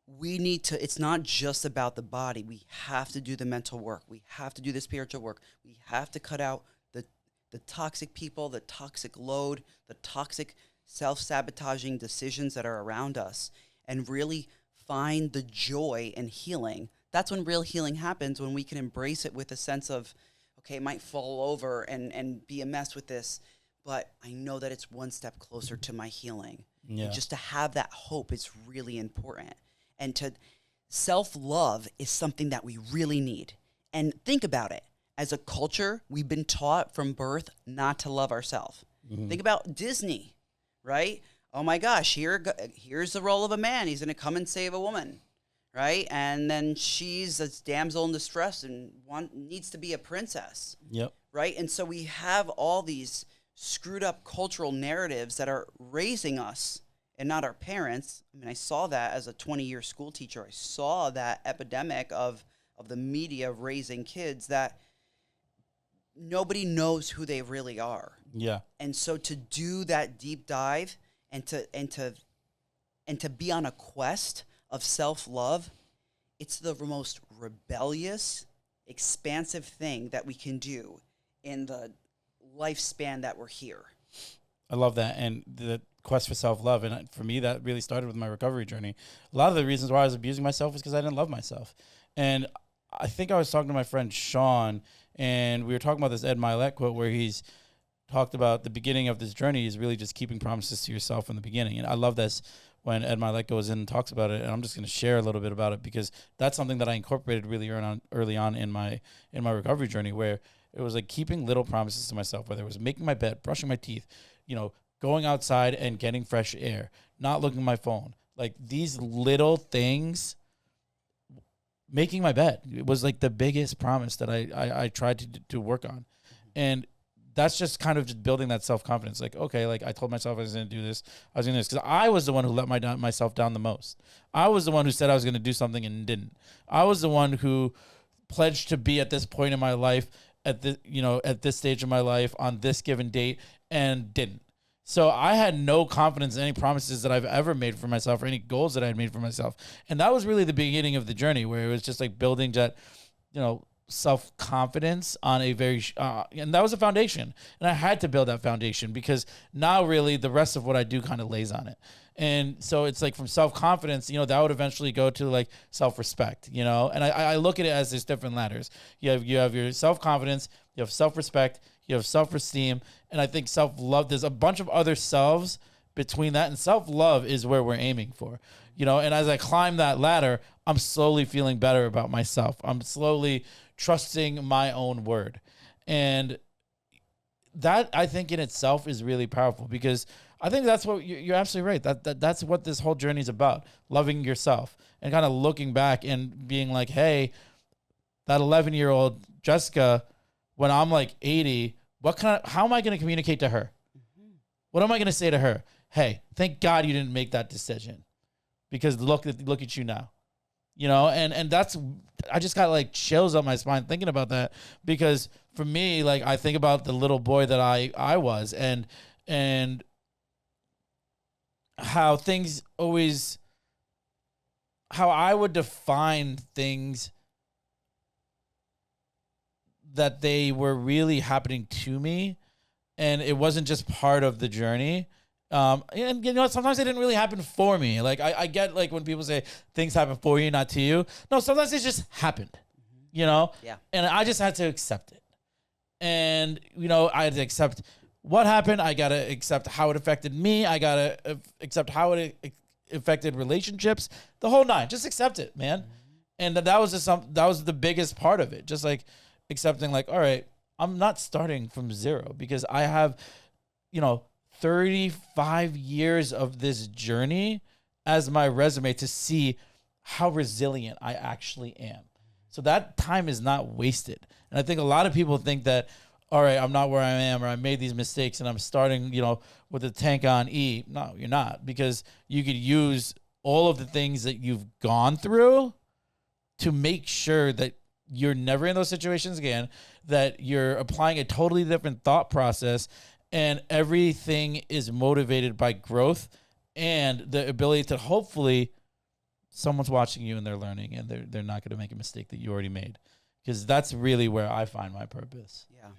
we need to, it's not just about the body. We have to do the mental work. We have to do the spiritual work. We have to cut out the toxic people, the toxic load, the toxic self-sabotaging decisions that are around us, and really find the joy and healing. That's when real healing happens, when we can embrace it with a sense of, okay, it might fall over and be a mess with this, but I know that it's one step closer to my healing. Yeah. And just to have that hope is really important. And to self-love is something that we really need. And think about it. As a culture, we've been taught from birth not to love ourselves. Mm-hmm. Think about Disney, right? Oh my gosh, here's the role of a man. He's going to come and save a woman, right? And then she's a damsel in distress and needs to be a princess. Yep. Right? And so we have all these screwed up cultural narratives that are raising us and not our parents. I mean, I saw that as a 20-year school teacher. I saw that epidemic of the media raising kids that nobody knows who they really are. Yeah. And so to do that deep dive and to be on a quest of self-love, it's the most rebellious, expansive thing that we can do in the lifespan that we're here. I love that. And the quest for self-love. And for me, that really started with my recovery journey. A lot of the reasons why I was abusing myself was because I didn't love myself. And I think I was talking to my friend Sean, and we were talking about this Ed Milet quote where he's talked about the beginning of this journey is really just keeping promises to yourself in the beginning. And I love this when Ed Milet goes in and talks about it. And I'm just going to share a little bit about it because that's something that I incorporated really early on in my recovery journey, where it was like keeping little promises to myself, whether it was making my bed, brushing my teeth, going outside and getting fresh air, not looking at my phone. Like these little things, making my bed, it was like the biggest promise that I tried to work on. And that's just kind of just building that self-confidence. Like, okay, like I told myself I was going to do this. I was going to do this because I was the one who let myself down the most. I was the one who said I was going to do something and didn't. I was the one who pledged to be at this point in my life, at this stage of my life on this given date and didn't. So I had no confidence in any promises that I've ever made for myself or any goals that I had made for myself. And that was really the beginning of the journey, where it was just like building that, self-confidence on a very, and that was a foundation. And I had to build that foundation because now really the rest of what I do kind of lays on it. And so it's like from self-confidence, that would eventually go to like self-respect, and I look at it as there's different ladders. You have your self-confidence, you have self-respect, you have self-esteem, and I think self-love, there's a bunch of other selves between that, and self-love is where we're aiming for, and as I climb that ladder, I'm slowly feeling better about myself. I'm slowly trusting my own word. And that, I think in itself is really powerful, because I think that's what you're absolutely right. That's what this whole journey is about, loving yourself and kind of looking back and being like, hey, that 11-year-old Jessica, when I'm like 80, how am I going to communicate to her? What am I going to say to her? Hey, thank God you didn't make that decision, because look at you now, and that's, I just got like chills up my spine thinking about that, because for me, like I think about the little boy that I was, and how I would define things that they were really happening to me, and it wasn't just part of the journey. And sometimes it didn't really happen for me. Like I get like when people say things happen for you, not to you. No, sometimes it just happened, Yeah. And I just had to accept it. And, I had to accept what happened. I got to accept how it affected me. I got to accept how it affected relationships, the whole nine. Just accept it, man. And that was that was the biggest part of it. Just like accepting, like, all right, I'm not starting from zero, because I have, 35 years of this journey as my resume to see how resilient I actually am. So that time is not wasted. And I think a lot of people think that, all right, I'm not where I am, or I made these mistakes and I'm starting, with the tank on E. No, you're not, because you could use all of the things that you've gone through to make sure that you're never in those situations again, that you're applying a totally different thought process, and everything is motivated by growth and the ability to, hopefully someone's watching you and they're learning, and they're not going to make a mistake that you already made, because that's really where I find my purpose. Yeah.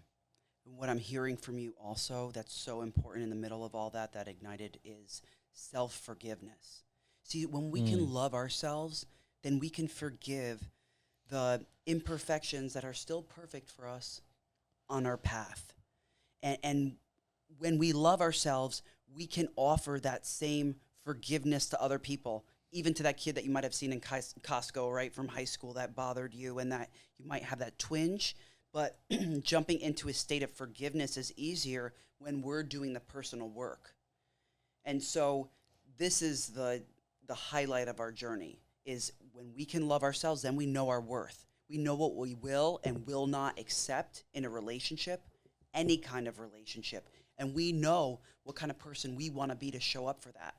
What I'm hearing from you also that's so important in the middle of all that ignited is self-forgiveness. See, when we can love ourselves, then we can forgive the imperfections that are still perfect for us on our path. And when we love ourselves, we can offer that same forgiveness to other people, even to that kid that you might have seen in Costco, right, from high school that bothered you, and that you might have that twinge. But jumping into a state of forgiveness is easier when we're doing the personal work. And so this is the highlight of our journey, is when we can love ourselves, then we know our worth. We know what we will and will not accept in a relationship, any kind of relationship. And we know what kind of person we want to be to show up for that.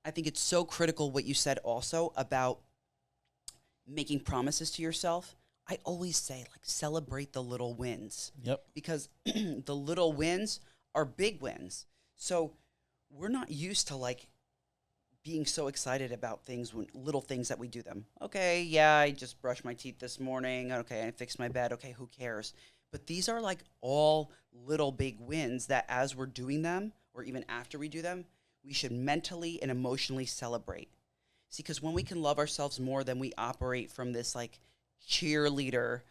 I think it's so critical what you said also about making promises to yourself. I always say, like, celebrate the little wins. Yep. Because the little wins are big wins. So we're not used to, like, being so excited about things, when little things that we do them. Okay, yeah, I just brushed my teeth this morning. Okay, I fixed my bed. Okay, who cares? But these are like all little big wins that as we're doing them, or even after we do them, we should mentally and emotionally celebrate. See, because when we can love ourselves more, then we operate from this like cheerleader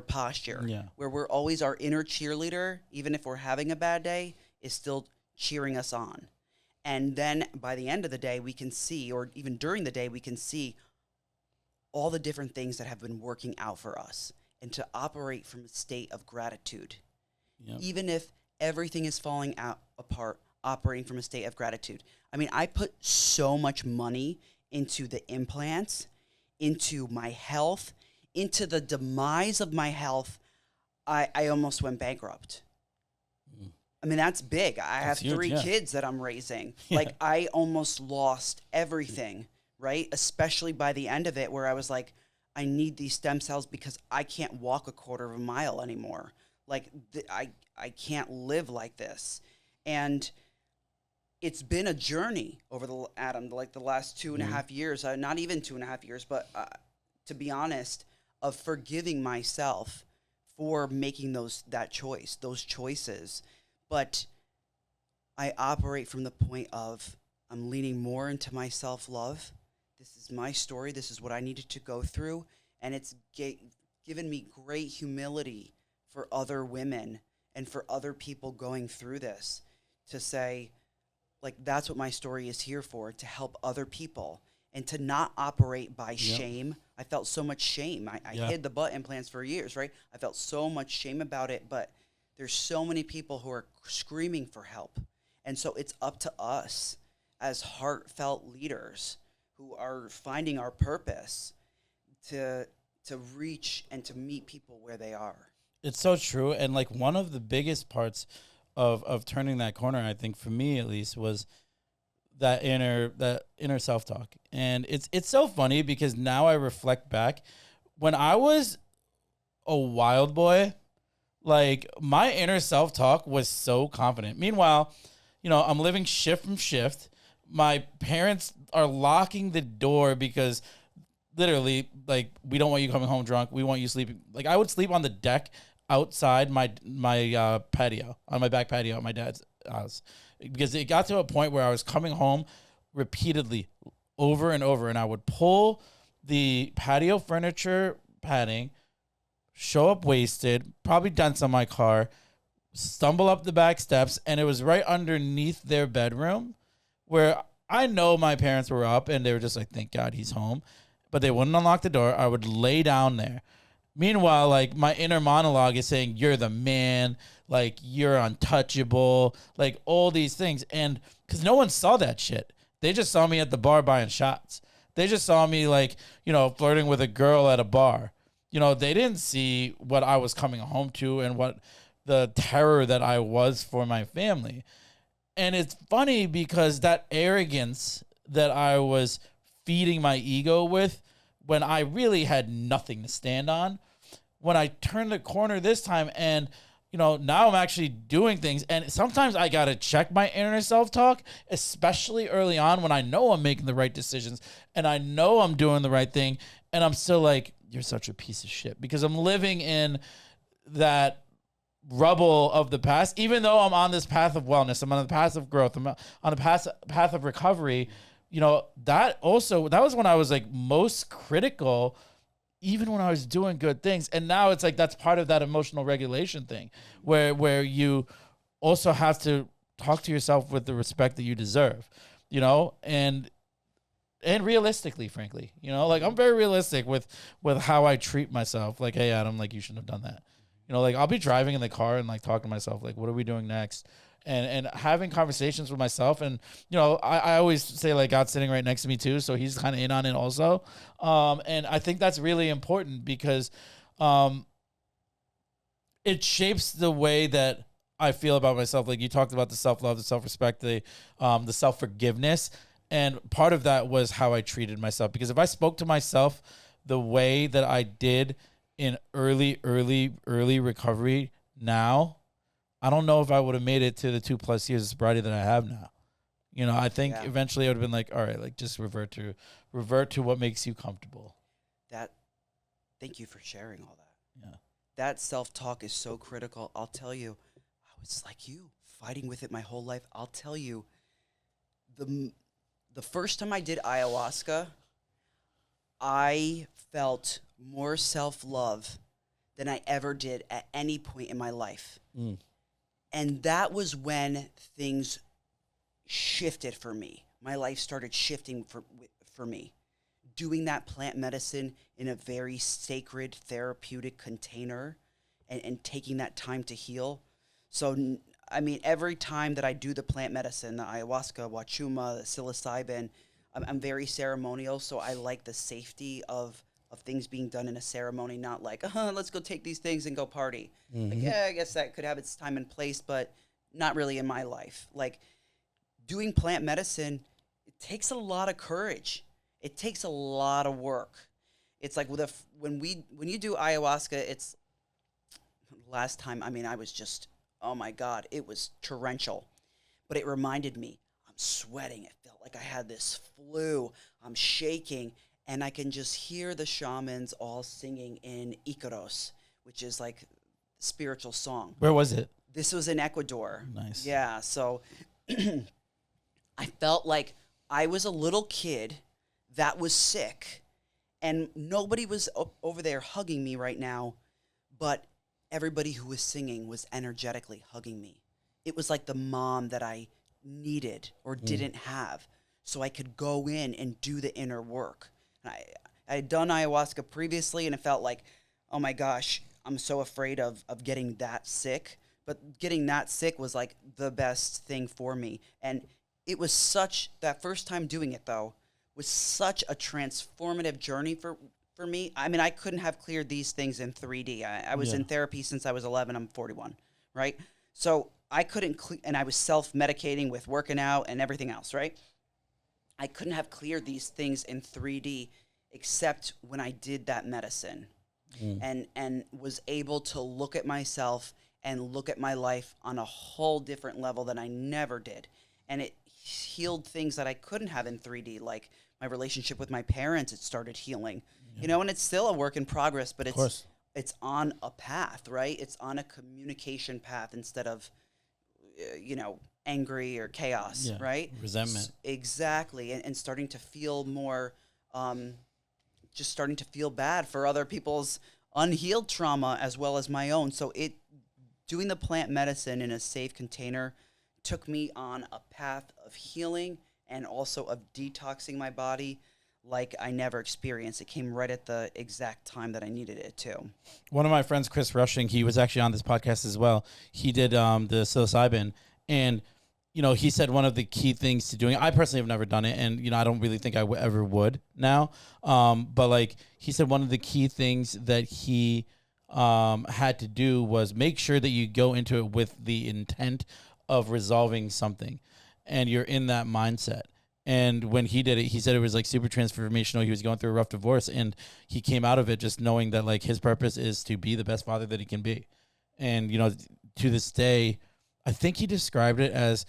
posture, Yeah. where we're always our inner cheerleader, even if we're having a bad day, is still cheering us on. And then by the end of the day, we can see, or even during the day, we can see all the different things that have been working out for us, and to operate from a state of gratitude. Yep. Even if everything is falling out apart, operating from a state of gratitude. I mean, I put so much money into the implants, into my health, into the demise of my health. I almost went bankrupt. I mean, that's big. I have huge, 3 yeah. kids that I'm raising. Yeah. Like, I almost lost everything, right? Especially by the end of it, where I was like, I need these stem cells because I can't walk a quarter of a mile anymore. Like, I can't live like this. And it's been a journey over the last 2.5 years, not even 2.5 years, but to be honest, of forgiving myself for making those choices. But I operate from the point of I'm leaning more into my self-love. This is my story. This is what I needed to go through. And it's given me great humility for other women and for other people going through this, to say, like, that's what my story is here for, to help other people and to not operate by shame. I felt so much shame. I hid the butt implants for years, right? I felt so much shame about it, but there's so many people who are screaming for help. And so it's up to us as heartfelt leaders who are finding our purpose to reach and to meet people where they are. It's so true. And like one of the biggest parts of turning that corner, I think for me at least, was that inner self-talk. And it's so funny because now I reflect back, when I was a wild boy, like my inner self-talk was so confident. Meanwhile, I'm living shift from shift. My parents are locking the door because literally, like, we don't want you coming home drunk. We want you sleeping. Like, I would sleep on the deck outside my patio, on my back patio at my dad's house, because it got to a point where I was coming home repeatedly over and over, and I would pull the patio furniture padding, show up wasted, probably dents on my car, stumble up the back steps, and it was right underneath their bedroom, where I know my parents were up and they were just like, thank God he's home. But they wouldn't unlock the door. I would lay down there. Meanwhile, like, my inner monologue is saying, you're the man, like, you're untouchable, like, all these things. And because no one saw that shit. They just saw me at the bar buying shots. They just saw me, like, flirting with a girl at a bar. They didn't see what I was coming home to and what the terror that I was for my family. And it's funny because that arrogance that I was feeding my ego with, when I really had nothing to stand on, when I turned the corner this time and, now I'm actually doing things. And sometimes I got to check my inner self-talk, especially early on when I know I'm making the right decisions and I know I'm doing the right thing. And I'm still like, you're such a piece of shit, because I'm living in that rubble of the past. Even though I'm on this path of wellness, I'm on the path of growth, I'm on a path of recovery. That was when I was like most critical, even when I was doing good things. And now it's like, that's part of that emotional regulation thing, where you also have to talk to yourself with the respect that you deserve, and realistically, frankly, like, I'm very realistic with how I treat myself. Like, hey, Adam, like, you shouldn't have done that. Like, I'll be driving in the car and like talking to myself, like, what are we doing next? And having conversations with myself. And, I always say, like, God's sitting right next to me too, so he's kind of in on it also. And I think that's really important because it shapes the way that I feel about myself. Like, you talked about the self-love, the self-respect, the self-forgiveness. And part of that was how I treated myself. Because if I spoke to myself the way that I did in early recovery now, I don't know if I would have made it to the 2+ years of sobriety that I have now. I think eventually I would have been like, all right, like, just revert to what makes you comfortable. Thank you for sharing all that. Yeah. that self-talk is so critical. I'll tell you, I was like you, fighting with it my whole life. I'll tell you, the first time I did ayahuasca, I felt more self-love than I ever did at any point in my life. Mm. And that was when things shifted for me. My life started shifting for me. Doing that plant medicine in a very sacred therapeutic container and taking that time to heal. So, I mean, every time that I do the plant medicine, the ayahuasca, wachuma, the psilocybin, I'm very ceremonial. So I like the safety of things being done in a ceremony, not like, let's go take these things and go party. Like, yeah, I guess that could have its time and place, but not really in my life. Like, doing plant medicine, it takes a lot of courage. It takes a lot of work. It's like when you do ayahuasca, it's last time, I mean, I was just, oh my God, it was torrential. But it reminded me, I'm sweating. It felt like I had this flu. I'm shaking. And I can just hear the shamans all singing in Icaros, which is like spiritual song. Where was it? This was in Ecuador. Nice. Yeah, so I felt like I was a little kid that was sick, and nobody was over there hugging me right now, but everybody who was singing was energetically hugging me. It was like the mom that I needed or didn't have, so I could go in and do the inner work. And I had done ayahuasca previously, and it felt like, oh my gosh, I'm so afraid of getting that sick. But getting that sick was like the best thing for me. And it was that first time doing it, though, was such a transformative journey for me. I mean, I couldn't have cleared these things in 3D. I was in therapy since I was 11. I'm 41, right? So I couldn't, and I was self-medicating with working out and everything else, right? I couldn't have cleared these things in 3D except when I did that medicine and was able to look at myself and look at my life on a whole different level that I never did. And it healed things that I couldn't have in 3D, like my relationship with my parents. It started healing, and it's still a work in progress, but it's on a path, right? It's on a communication path instead of, angry or chaos, right? Resentment. Exactly. And starting to feel more, just starting to feel bad for other people's unhealed trauma as well as my own. So doing the plant medicine in a safe container took me on a path of healing and also of detoxing my body like I never experienced. It came right at the exact time that I needed it too. One of my friends, Chris Rushing, he was actually on this podcast as well. He did the psilocybin, and he said one of the key things to doing. I personally have never done it, and I don't really think I ever would now. But like he said, one of the key things that he had to do was make sure that you go into it with the intent of resolving something, and you're in that mindset. And when he did it, he said it was like super transformational. He was going through a rough divorce, and he came out of it just knowing that like his purpose is to be the best father that he can be. And to this day, I think he described it as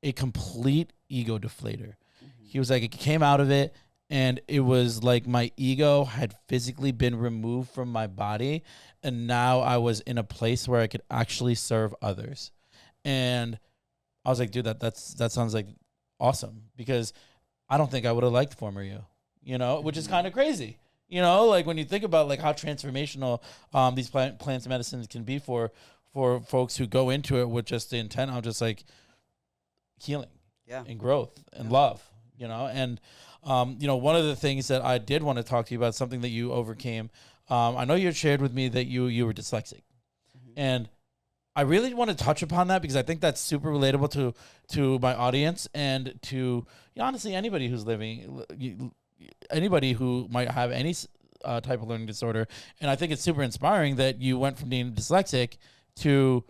a complete ego deflator. He was like, it came out of it, and it was like my ego had physically been removed from my body, and now I was in a place where I could actually serve others. And I was like, dude, that sounds like awesome, because I don't think I would have liked former you, which is kind of crazy. Like when you think about like how transformational these plants and medicines can be for folks who go into it with just the intent of just like healing and growth and love, and one of the things that I did want to talk to you about, something that you overcame. I know you shared with me that you were dyslexic, and I really want to touch upon that because I think that's super relatable to my audience and to honestly anybody who's anybody who might have any type of learning disorder. And I think it's super inspiring that you went from being dyslexic to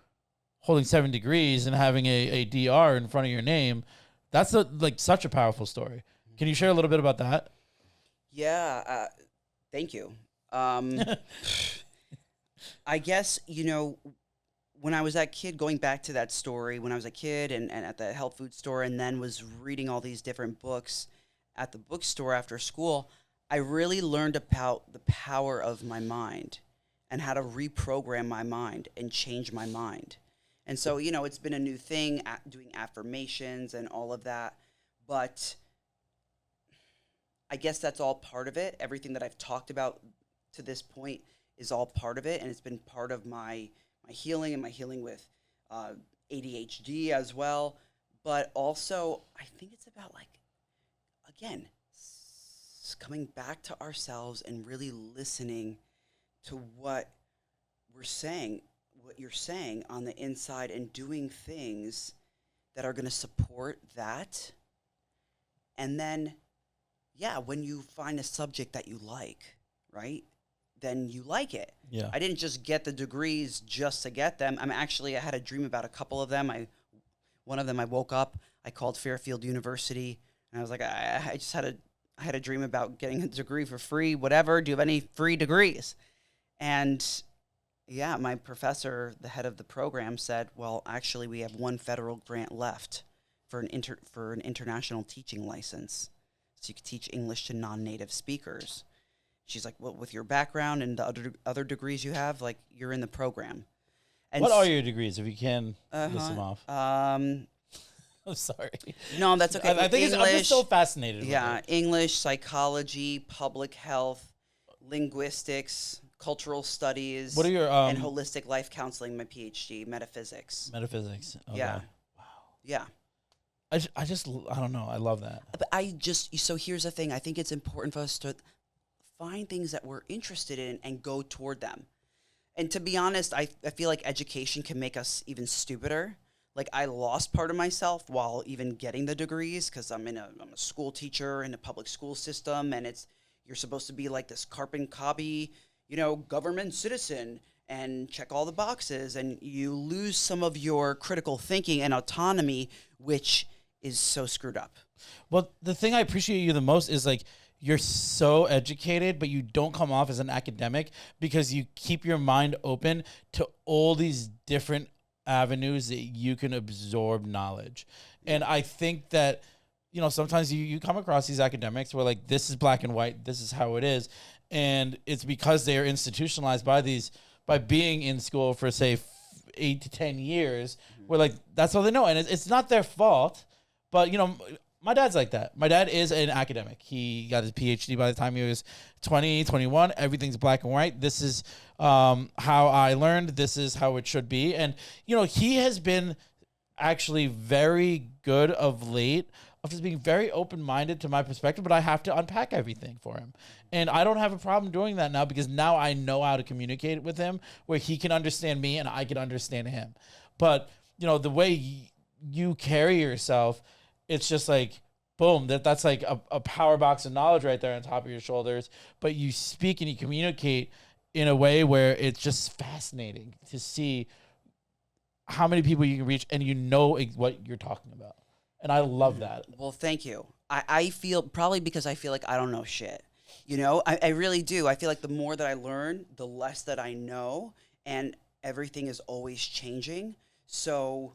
holding 7 degrees and having a DR in front of your name. That's such a powerful story. Can you share a little bit about that? Yeah, thank you. I guess, when I was that kid, going back to that story, when I was a kid and at the health food store and then was reading all these different books at the bookstore after school, I really learned about the power of my mind and how to reprogram my mind and change my mind. And so, it's been a new thing, doing affirmations and all of that. But I guess that's all part of it. Everything that I've talked about to this point is all part of it. And it's been part of my healing and my healing with ADHD as well. But also, I think it's about, like, again, coming back to ourselves and really listening to what we're saying, what you're saying on the inside, and doing things that are going to support that. And then, when you find a subject that you like, right, then you like it. Yeah. I didn't just get the degrees just to get them. I had a dream about a couple of them. One of them, I woke up, I called Fairfield University, and I was like, I had a dream about getting a degree for free, whatever. Do you have any free degrees? And my professor, the head of the program, said, well, actually, we have one federal grant left for an international teaching license. So you could teach English to non-native speakers. She's like, well, with your background and the other degrees you have, like, you're in the program. And what are your degrees, if you can list them off? I'm sorry. No, that's okay. I think I'm just so fascinated with it. English, psychology, public health, linguistics, cultural studies. What are your and holistic life counseling? My PhD, metaphysics. Metaphysics. Okay. Yeah. Wow. Yeah. I don't know. I love that. But so here's the thing. I think it's important for us to find things that we're interested in and go toward them. And to be honest, I feel like education can make us even stupider. Like, I lost part of myself while even getting the degrees, because I'm a school teacher in a public school system, and you're supposed to be like this carbon copy, government citizen and check all the boxes, and you lose some of your critical thinking and autonomy, which is so screwed up. Well, the thing I appreciate you the most is, like, you're so educated, but you don't come off as an academic because you keep your mind open to all these different avenues that you can absorb knowledge. And I think that, sometimes you come across these academics where, like, this is black and white, this is how it is. And it's because they are institutionalized by being in school for, say, 8 to 10 years, where, like, that's all they know. And it's not their fault, but, my dad's like that. My dad is an academic. He got his PhD by the time he was 20, 21. Everything's black and white. This is how I learned. This is how it should be. And, he has been actually very good of late of just being very open-minded to my perspective, but I have to unpack everything for him. And I don't have a problem doing that now, because now I know how to communicate with him where he can understand me and I can understand him. But, the way you carry yourself, it's just like, boom, that's like a power box of knowledge right there on top of your shoulders. But you speak and you communicate in a way where it's just fascinating to see how many people you can reach, and what you're talking about. And I love that. Well, thank you. I feel, probably because I feel like I don't know shit. I really do. I feel like the more that I learn, the less that I know, and everything is always changing. So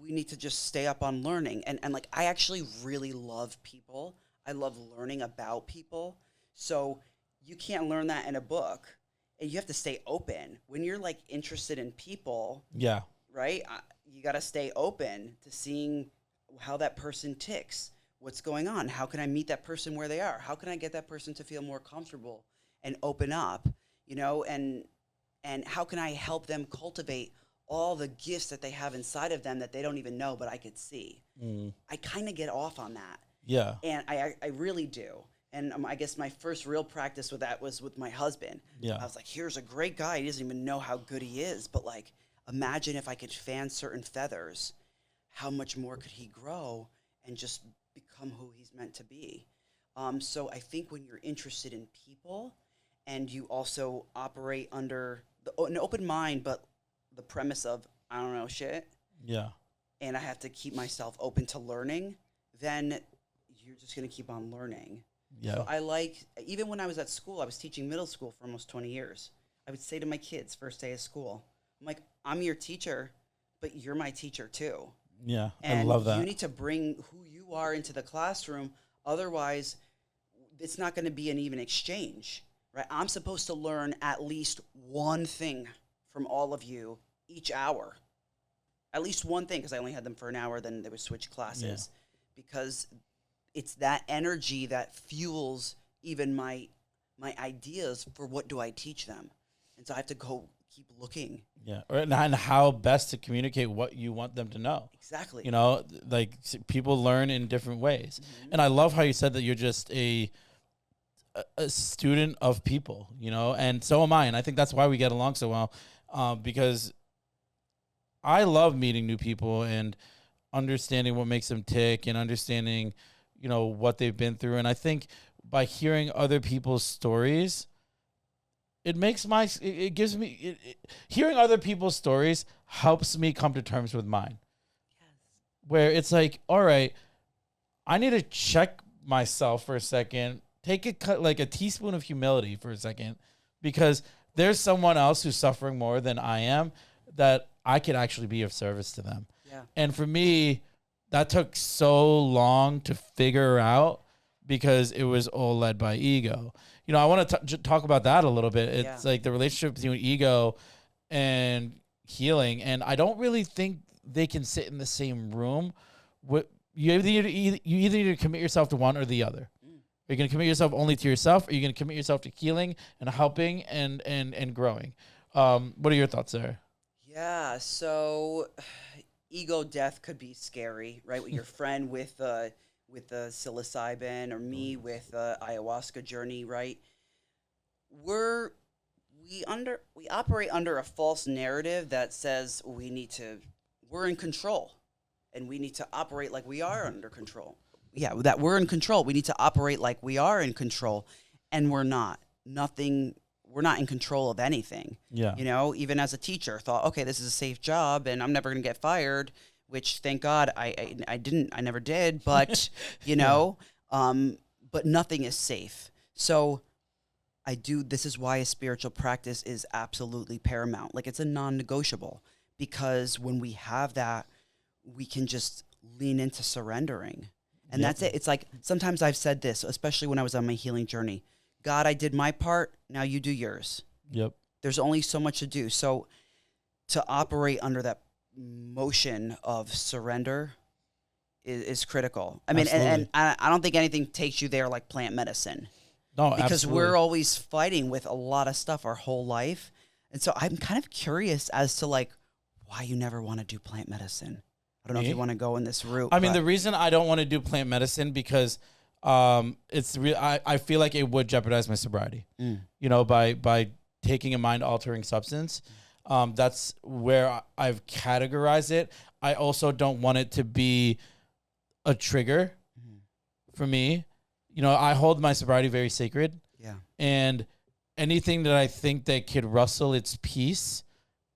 we need to just stay up on learning. And like, I actually really love people. I love learning about people. So you can't learn that in a book. And you have to stay open. When you're, like, interested in people, Yeah. right? You got to stay open to seeing how that person ticks. What's going on? How can I meet that person where they are? How can I get that person to feel more comfortable and open up, and how can I help them cultivate all the gifts that they have inside of them that they don't even know, but I could see. I kind of get off on that. Yeah. And I really do. And I guess my first real practice with that was with my husband. Yeah. I was like, here's a great guy. He doesn't even know how good he is. But, like, imagine if I could fan certain feathers, how much more could he grow and just become who he's meant to be? So I think when you're interested in people and you also operate under an open mind, but the premise of, I don't know shit. Yeah. And I have to keep myself open to learning, then you're just going to keep on learning. Yeah. So even when I was at school, I was teaching middle school for almost 20 years. I would say to my kids, first day of school, I'm like, I'm your teacher, but you're my teacher too. Yeah. And I love that. you need to bring who you are into the classroom. Otherwise, it's not going to be an even exchange. right? I'm supposed to learn at least one thing from all of you each hour. At least one thing, because I only had them for an hour, then they would switch classes. Because it's that energy that fuels even my ideas for what do I teach them. And so I have to go keep looking. Yeah. And how best to communicate what you want them to know. Exactly. You know, like people learn in different ways. And I love how you said that you're just a student of people, you know, and so am I. And I think that's why we get along so well, because I love meeting new people and understanding what makes them tick and understanding, you know, what they've been through. And I think by hearing other people's stories, it makes it gives me, hearing other people's stories helps me come to terms with mine. Yes. Where it's like, all right, I need to check myself for a second, take a teaspoon of humility for a second, because there's someone else who's suffering more than I am that I could actually be of service to them. Yeah. And for me, that took so long to figure out because it was all led by ego. You know, I want to talk about that a little bit. It's like the relationship between ego and healing. And I don't really think they can sit in the same room. You either need to commit yourself to one or the other. Are you going to commit yourself only to yourself? Or are you going to commit yourself to healing and helping and growing? What are your thoughts there? Yeah, so ego death could be scary, right? With your friend with the psilocybin, or me with the ayahuasca journey, right? We operate under a false narrative that says we're in control, and we need to operate like we are under control. Yeah, that we're in control. We need to operate like we are in control, and we're not. We're not in control of anything. Yeah. You know, even as a teacher, thought, okay, this is a safe job and I'm never going to get fired, which thank God I never did, but, you know, but nothing is safe. So this is why a spiritual practice is absolutely paramount. Like, it's a non-negotiable, because when we have that, we can just lean into surrendering. And that's it. It's like, sometimes I've said this, especially when I was on my healing journey: God, I did my part. Now you do yours. Yep. There's only so much to do. So to operate under that motion of surrender is critical. I mean, and I don't think anything takes you there like plant medicine. No, because absolutely. We're always fighting with a lot of stuff our whole life. And so I'm kind of curious as to like why you never want to do plant medicine. I don't know if you want to go in this route. I mean, the reason I don't want to do plant medicine, because I feel like it would jeopardize my sobriety. You know, by taking a mind-altering substance. That's where I've categorized it. I also don't want it to be a trigger for me. You know, I hold my sobriety very sacred. Yeah. And anything that I think that could rustle its peace,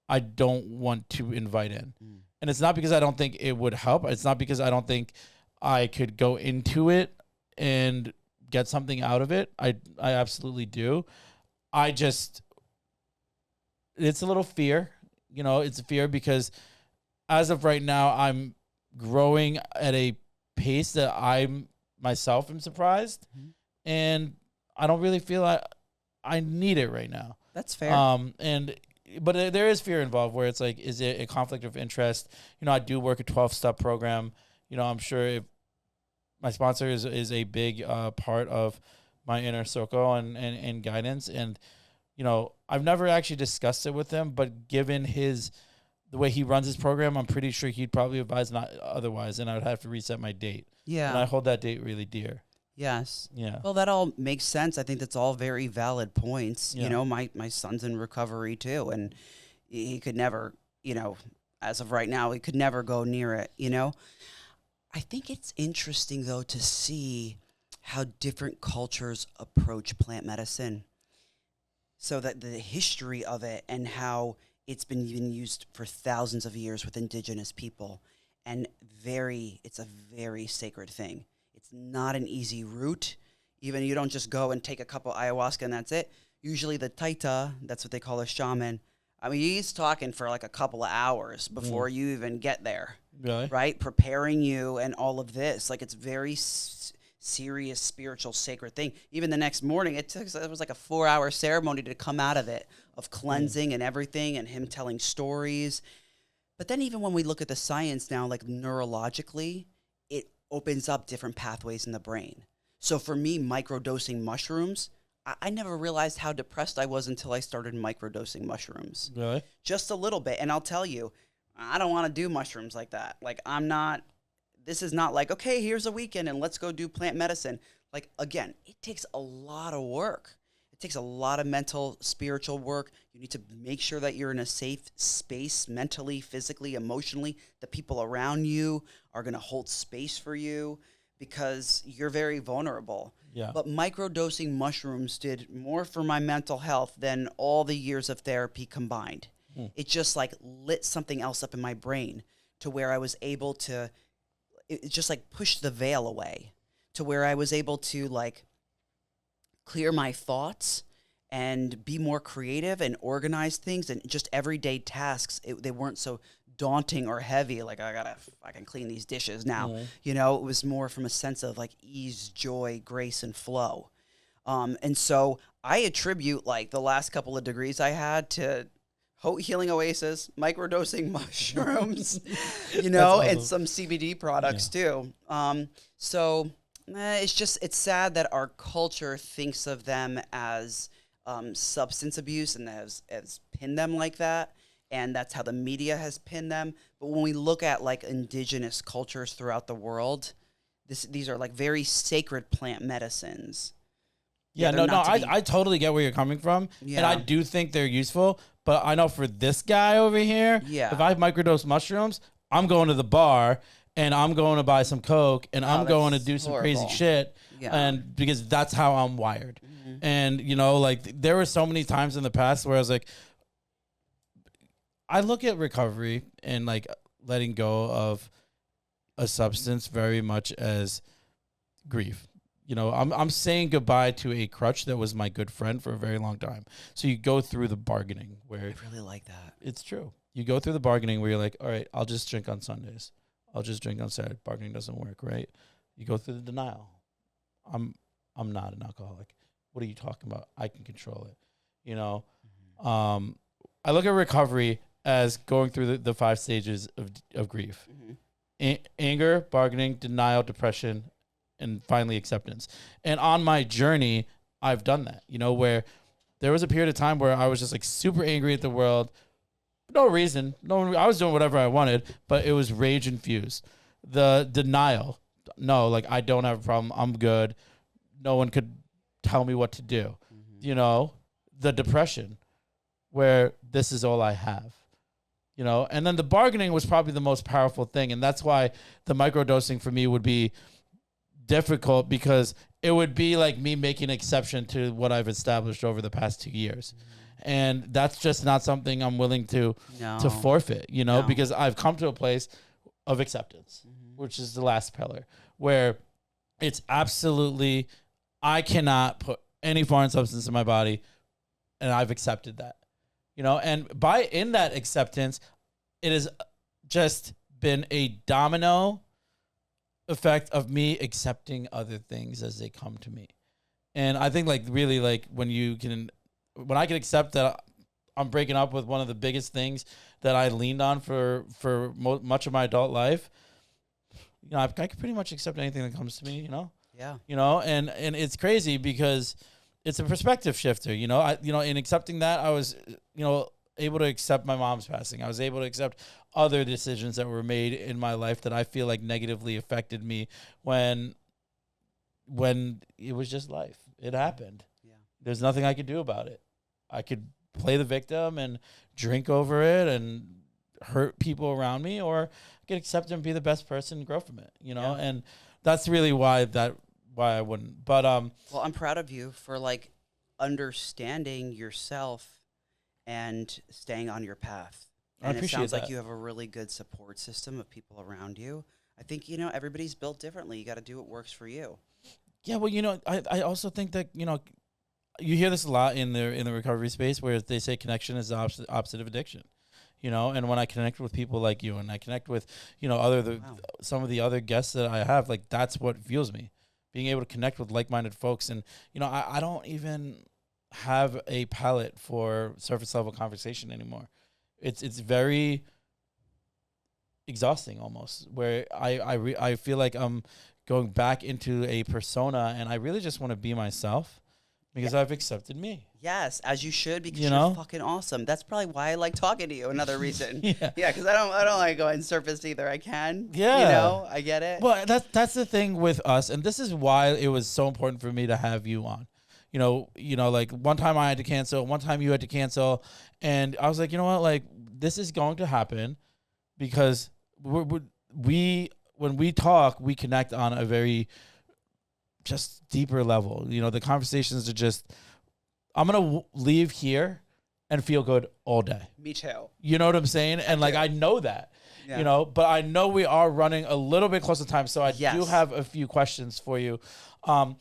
I don't want to invite in. And it's not because I don't think it would help. It's not because I don't think I could go into it and get something out of it. I absolutely do. It's a little fear, you know, it's a fear because as of right now, I'm growing at a pace that I'm myself am surprised. And I don't really feel I need it right now. That's fair. But there is fear involved where it's like, is it a conflict of interest? You know, I do work a 12-step program. You know, I'm sure if my sponsor is a big part of my inner circle and guidance. And, you know, I've never actually discussed it with him, but given the way he runs his program, I'm pretty sure he'd probably advise not otherwise, and I would have to reset my date. Yeah. And I hold that date really dear. Yes. Yeah. Well, that all makes sense. I think that's all very valid points. Yeah. You know, my son's in recovery too, and he could never, you know, as of right now, he could never go near it, you know. I think it's interesting, though, to see how different cultures approach plant medicine. So that the history of it and how it's been even used for thousands of years with indigenous people, and it's a very sacred thing. It's not an easy route. Even you don't just go and take a couple ayahuasca and that's it. Usually the taita, that's what they call a shaman. I mean, he's talking for like a couple of hours before you even get there. Really? Right? Preparing you and all of this. Like, it's very serious spiritual sacred thing. Even the next morning, it was like a 4-hour ceremony to come out of it, of cleansing and everything, and him telling stories. But then even when we look at the science now, like neurologically, it opens up different pathways in the brain. So for me, microdosing mushrooms, I never realized how depressed I was until I started microdosing mushrooms. Really? Just a little bit. And I'll tell you, I don't want to do mushrooms like that. Like, this is not like, okay, here's a weekend and let's go do plant medicine. Like, again, it takes a lot of work. It takes a lot of mental, spiritual work. You need to make sure that you're in a safe space mentally, physically, emotionally. The people around you are going to hold space for you because you're very vulnerable. Yeah. But microdosing mushrooms did more for my mental health than all the years of therapy combined. It just like lit something else up in my brain to where I was able to, it just like pushed the veil away to where I was able to like clear my thoughts and be more creative and organize things, and just everyday tasks. They weren't so daunting or heavy. Like, I can clean these dishes now. You know, it was more from a sense of like ease, joy, grace, and flow. And so I attribute like the last couple of degrees I had to Hout Healing Oasis, microdosing mushrooms, you know, awesome. And some CBD products too. So it's sad that our culture thinks of them as substance abuse and has pinned them like that. And that's how the media has pinned them. But when we look at like indigenous cultures throughout the world, these are like very sacred plant medicines. Yeah, I totally get where you're coming from. Yeah. And I do think they're useful. But I know for this guy over here, if I microdose mushrooms, I'm going to the bar and I'm going to buy some Coke and I'm going to do some crazy shit. Yeah. And because that's how I'm wired. Mm-hmm. And, you know, like there were so many times in the past where I was like, I look at recovery and like letting go of a substance very much as grief. You know, I'm saying goodbye to a crutch that was my good friend for a very long time. So you go through the bargaining where... I really like that. It's true. You go through the bargaining where you're like, all right, I'll just drink on Sundays. I'll just drink on Saturday. Bargaining doesn't work, right? You go through the denial. I'm not an alcoholic. What are you talking about? I can control it. You know? Mm-hmm. I look at recovery as going through the 5 stages of grief. Mm-hmm. Anger, bargaining, denial, depression, and finally acceptance. And on my journey, I've done that, you know, where there was a period of time where I was just like super angry at the world. No reason. I was doing whatever I wanted, but it was rage infused. The denial. No, like I don't have a problem. I'm good. No one could tell me what to do. Mm-hmm. You know, the depression where this is all I have. You know, and then the bargaining was probably the most powerful thing. And that's why the microdosing for me would be difficult, because it would be like me making an exception to what I've established over the past 2 years. Mm-hmm. And that's just not something I'm willing to forfeit, you know, because I've come to a place of acceptance, which is the last pillar, where it's absolutely, I cannot put any foreign substance in my body, and I've accepted that, you know, and in that acceptance, it has just been a domino effect of me accepting other things as they come to me. And I think like really like when I can accept that I'm breaking up with one of the biggest things that I leaned on for much of my adult life, you know, I can pretty much accept anything that comes to me, you know? Yeah. You know, and it's crazy because it's a perspective shifter, you know? In accepting that, I was, you know, able to accept my mom's passing. I was able to accept other decisions that were made in my life that I feel like negatively affected me when it was just life. It happened. Yeah. There's nothing I could do about it. I could play the victim and drink over it and hurt people around me, or I could accept it and be the best person and grow from it, you know? Yeah. And that's really why I wouldn't. But well, I'm proud of you for like understanding yourself and staying on your path. And it sounds like you have a really good support system of people around you. I think, you know, everybody's built differently. You got to do what works for you. Yeah, well, you know, I also think that, you know, you hear this a lot in the recovery space where they say connection is the opposite of addiction. You know, and when I connect with people like you, and I connect with, you know, some of the other guests that I have, like that's what fuels me, being able to connect with like-minded folks. And, you know, I don't even have a palate for surface level conversation anymore. It's very exhausting almost, where I feel like I'm going back into a persona, and I really just want to be myself because I've accepted me. Yes, as you should, because You you're know? fucking awesome. That's probably why I like talking to you. Another reason. Yeah. Yeah, because I don't like going surface either. I can. Yeah. You know, I get it. Well, that's the thing with us, and this is why it was so important for me to have you on. You know, like one time I had to cancel, one time you had to cancel, and I was like, you know what, like this is going to happen because we when we talk, we connect on a very just deeper level. You know, the conversations are just, I'm gonna leave here and feel good all day. Me too. You know what I'm saying? And like, I know that. You know, but I know we are running a little bit close to time, so I do have a few questions for you. I'm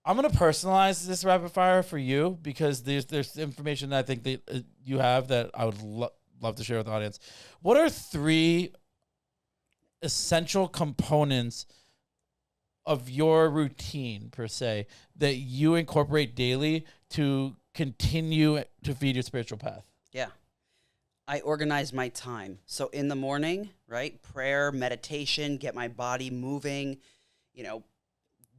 going to personalize this rapid fire for you because there's information that I think that you have that I would love to share with the audience. What are 3 essential components of your routine, per se, that you incorporate daily to continue to feed your spiritual path? Yeah. I organize my time. So in the morning, right, prayer, meditation, get my body moving, you know,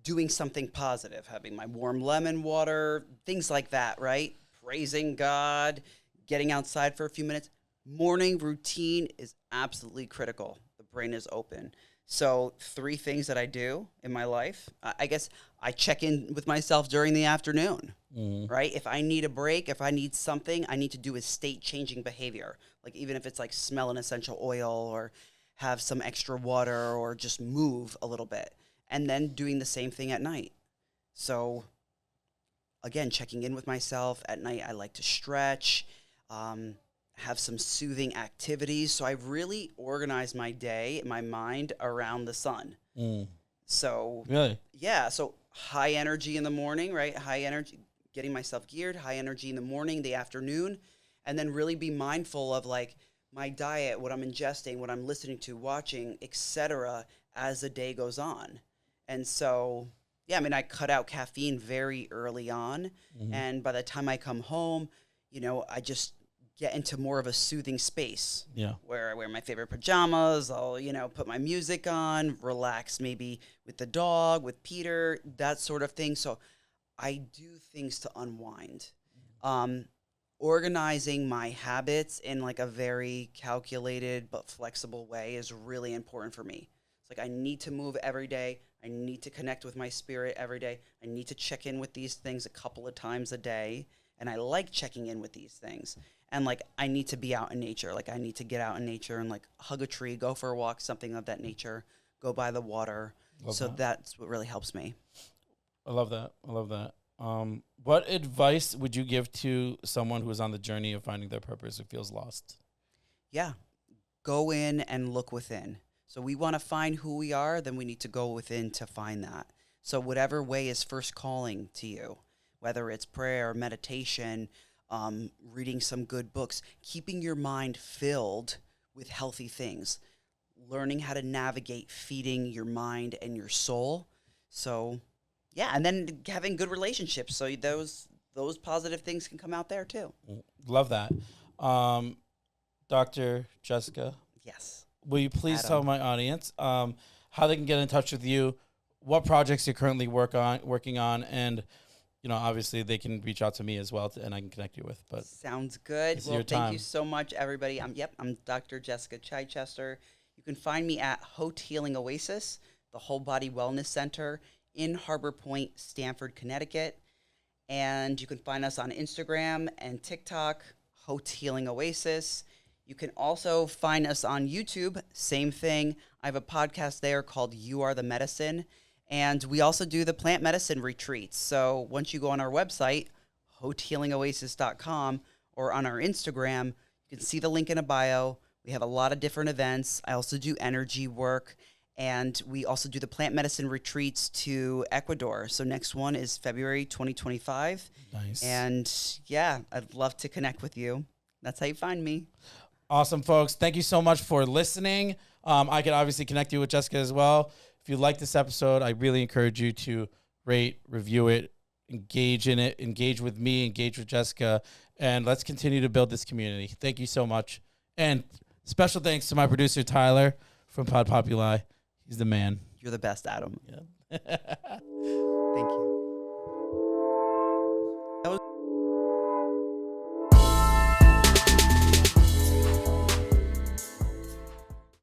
doing something positive, having my warm lemon water, things like that, right? Praising God, getting outside for a few minutes. Morning routine is absolutely critical. The brain is open. So 3 things that I do in my life. I guess I check in with myself during the afternoon, right? If I need a break, if I need something, I need to do a state-changing behavior. Like even if it's like smell an essential oil or have some extra water or just move a little bit. And then doing the same thing at night. So again, checking in with myself. At night, I like to stretch, have some soothing activities. So I've really organized my day, my mind around the sun. So really, yeah. So high energy in the morning, right? High energy, getting myself geared. High energy in the morning, the afternoon, and then really be mindful of like my diet, what I'm ingesting, what I'm listening to, watching, etc. as the day goes on. And so, yeah, I mean, I cut out caffeine very early on. And by the time I come home, you know, I just get into more of a soothing space. Yeah. Where I wear my favorite pajamas. I'll, you know, put my music on, relax maybe with the dog, with Peter, that sort of thing. So I do things to unwind. Organizing my habits in like a very calculated but flexible way is really important for me. It's like I need to move every day. I need to connect with my spirit every day. I need to check in with these things a couple of times a day. And I like checking in with these things. And like, I need to be out in nature. Like I need to get out in nature and like hug a tree, go for a walk, something of that nature, go by the water. That's what really helps me. I love that. I love that. What advice would you give to someone who is on the journey of finding their purpose who feels lost? Yeah. Go in and look within. So we want to find who we are, then we need to go within to find that. So whatever way is first calling to you, whether it's prayer, meditation, reading some good books, keeping your mind filled with healthy things, learning how to navigate feeding your mind and your soul. So, yeah, and then having good relationships. So those positive things can come out there too. Love that. Dr. Jessica. Yes. Will you please tell my audience how they can get in touch with you, what projects you're currently working on, and you know, obviously they can reach out to me as well, and I can connect you with. But sounds good. Well, thank you so much, everybody. I'm Dr. Jessica Chichester. You can find me at Hout Healing Oasis, the Whole Body Wellness Center in Harbor Point, Stamford, Connecticut. And you can find us on Instagram and TikTok, Hout Healing Oasis. You can also find us on YouTube, same thing. I have a podcast there called You Are the Medicine. And we also do the plant medicine retreats. So once you go on our website, houthealingoasis.com, or on our Instagram, you can see the link in a bio. We have a lot of different events. I also do energy work. And we also do the plant medicine retreats to Ecuador. So next one is February 2025. Nice. And yeah, I'd love to connect with you. That's how you find me. Awesome, folks. Thank you so much for listening. I can obviously connect you with Jessica as well. If you like this episode, I really encourage you to rate, review it, engage in it, engage with me, engage with Jessica, and let's continue to build this community. Thank you so much. And special thanks to my producer, Tyler, from Pod Populi. He's the man. You're the best, Adam. Yeah. Thank you.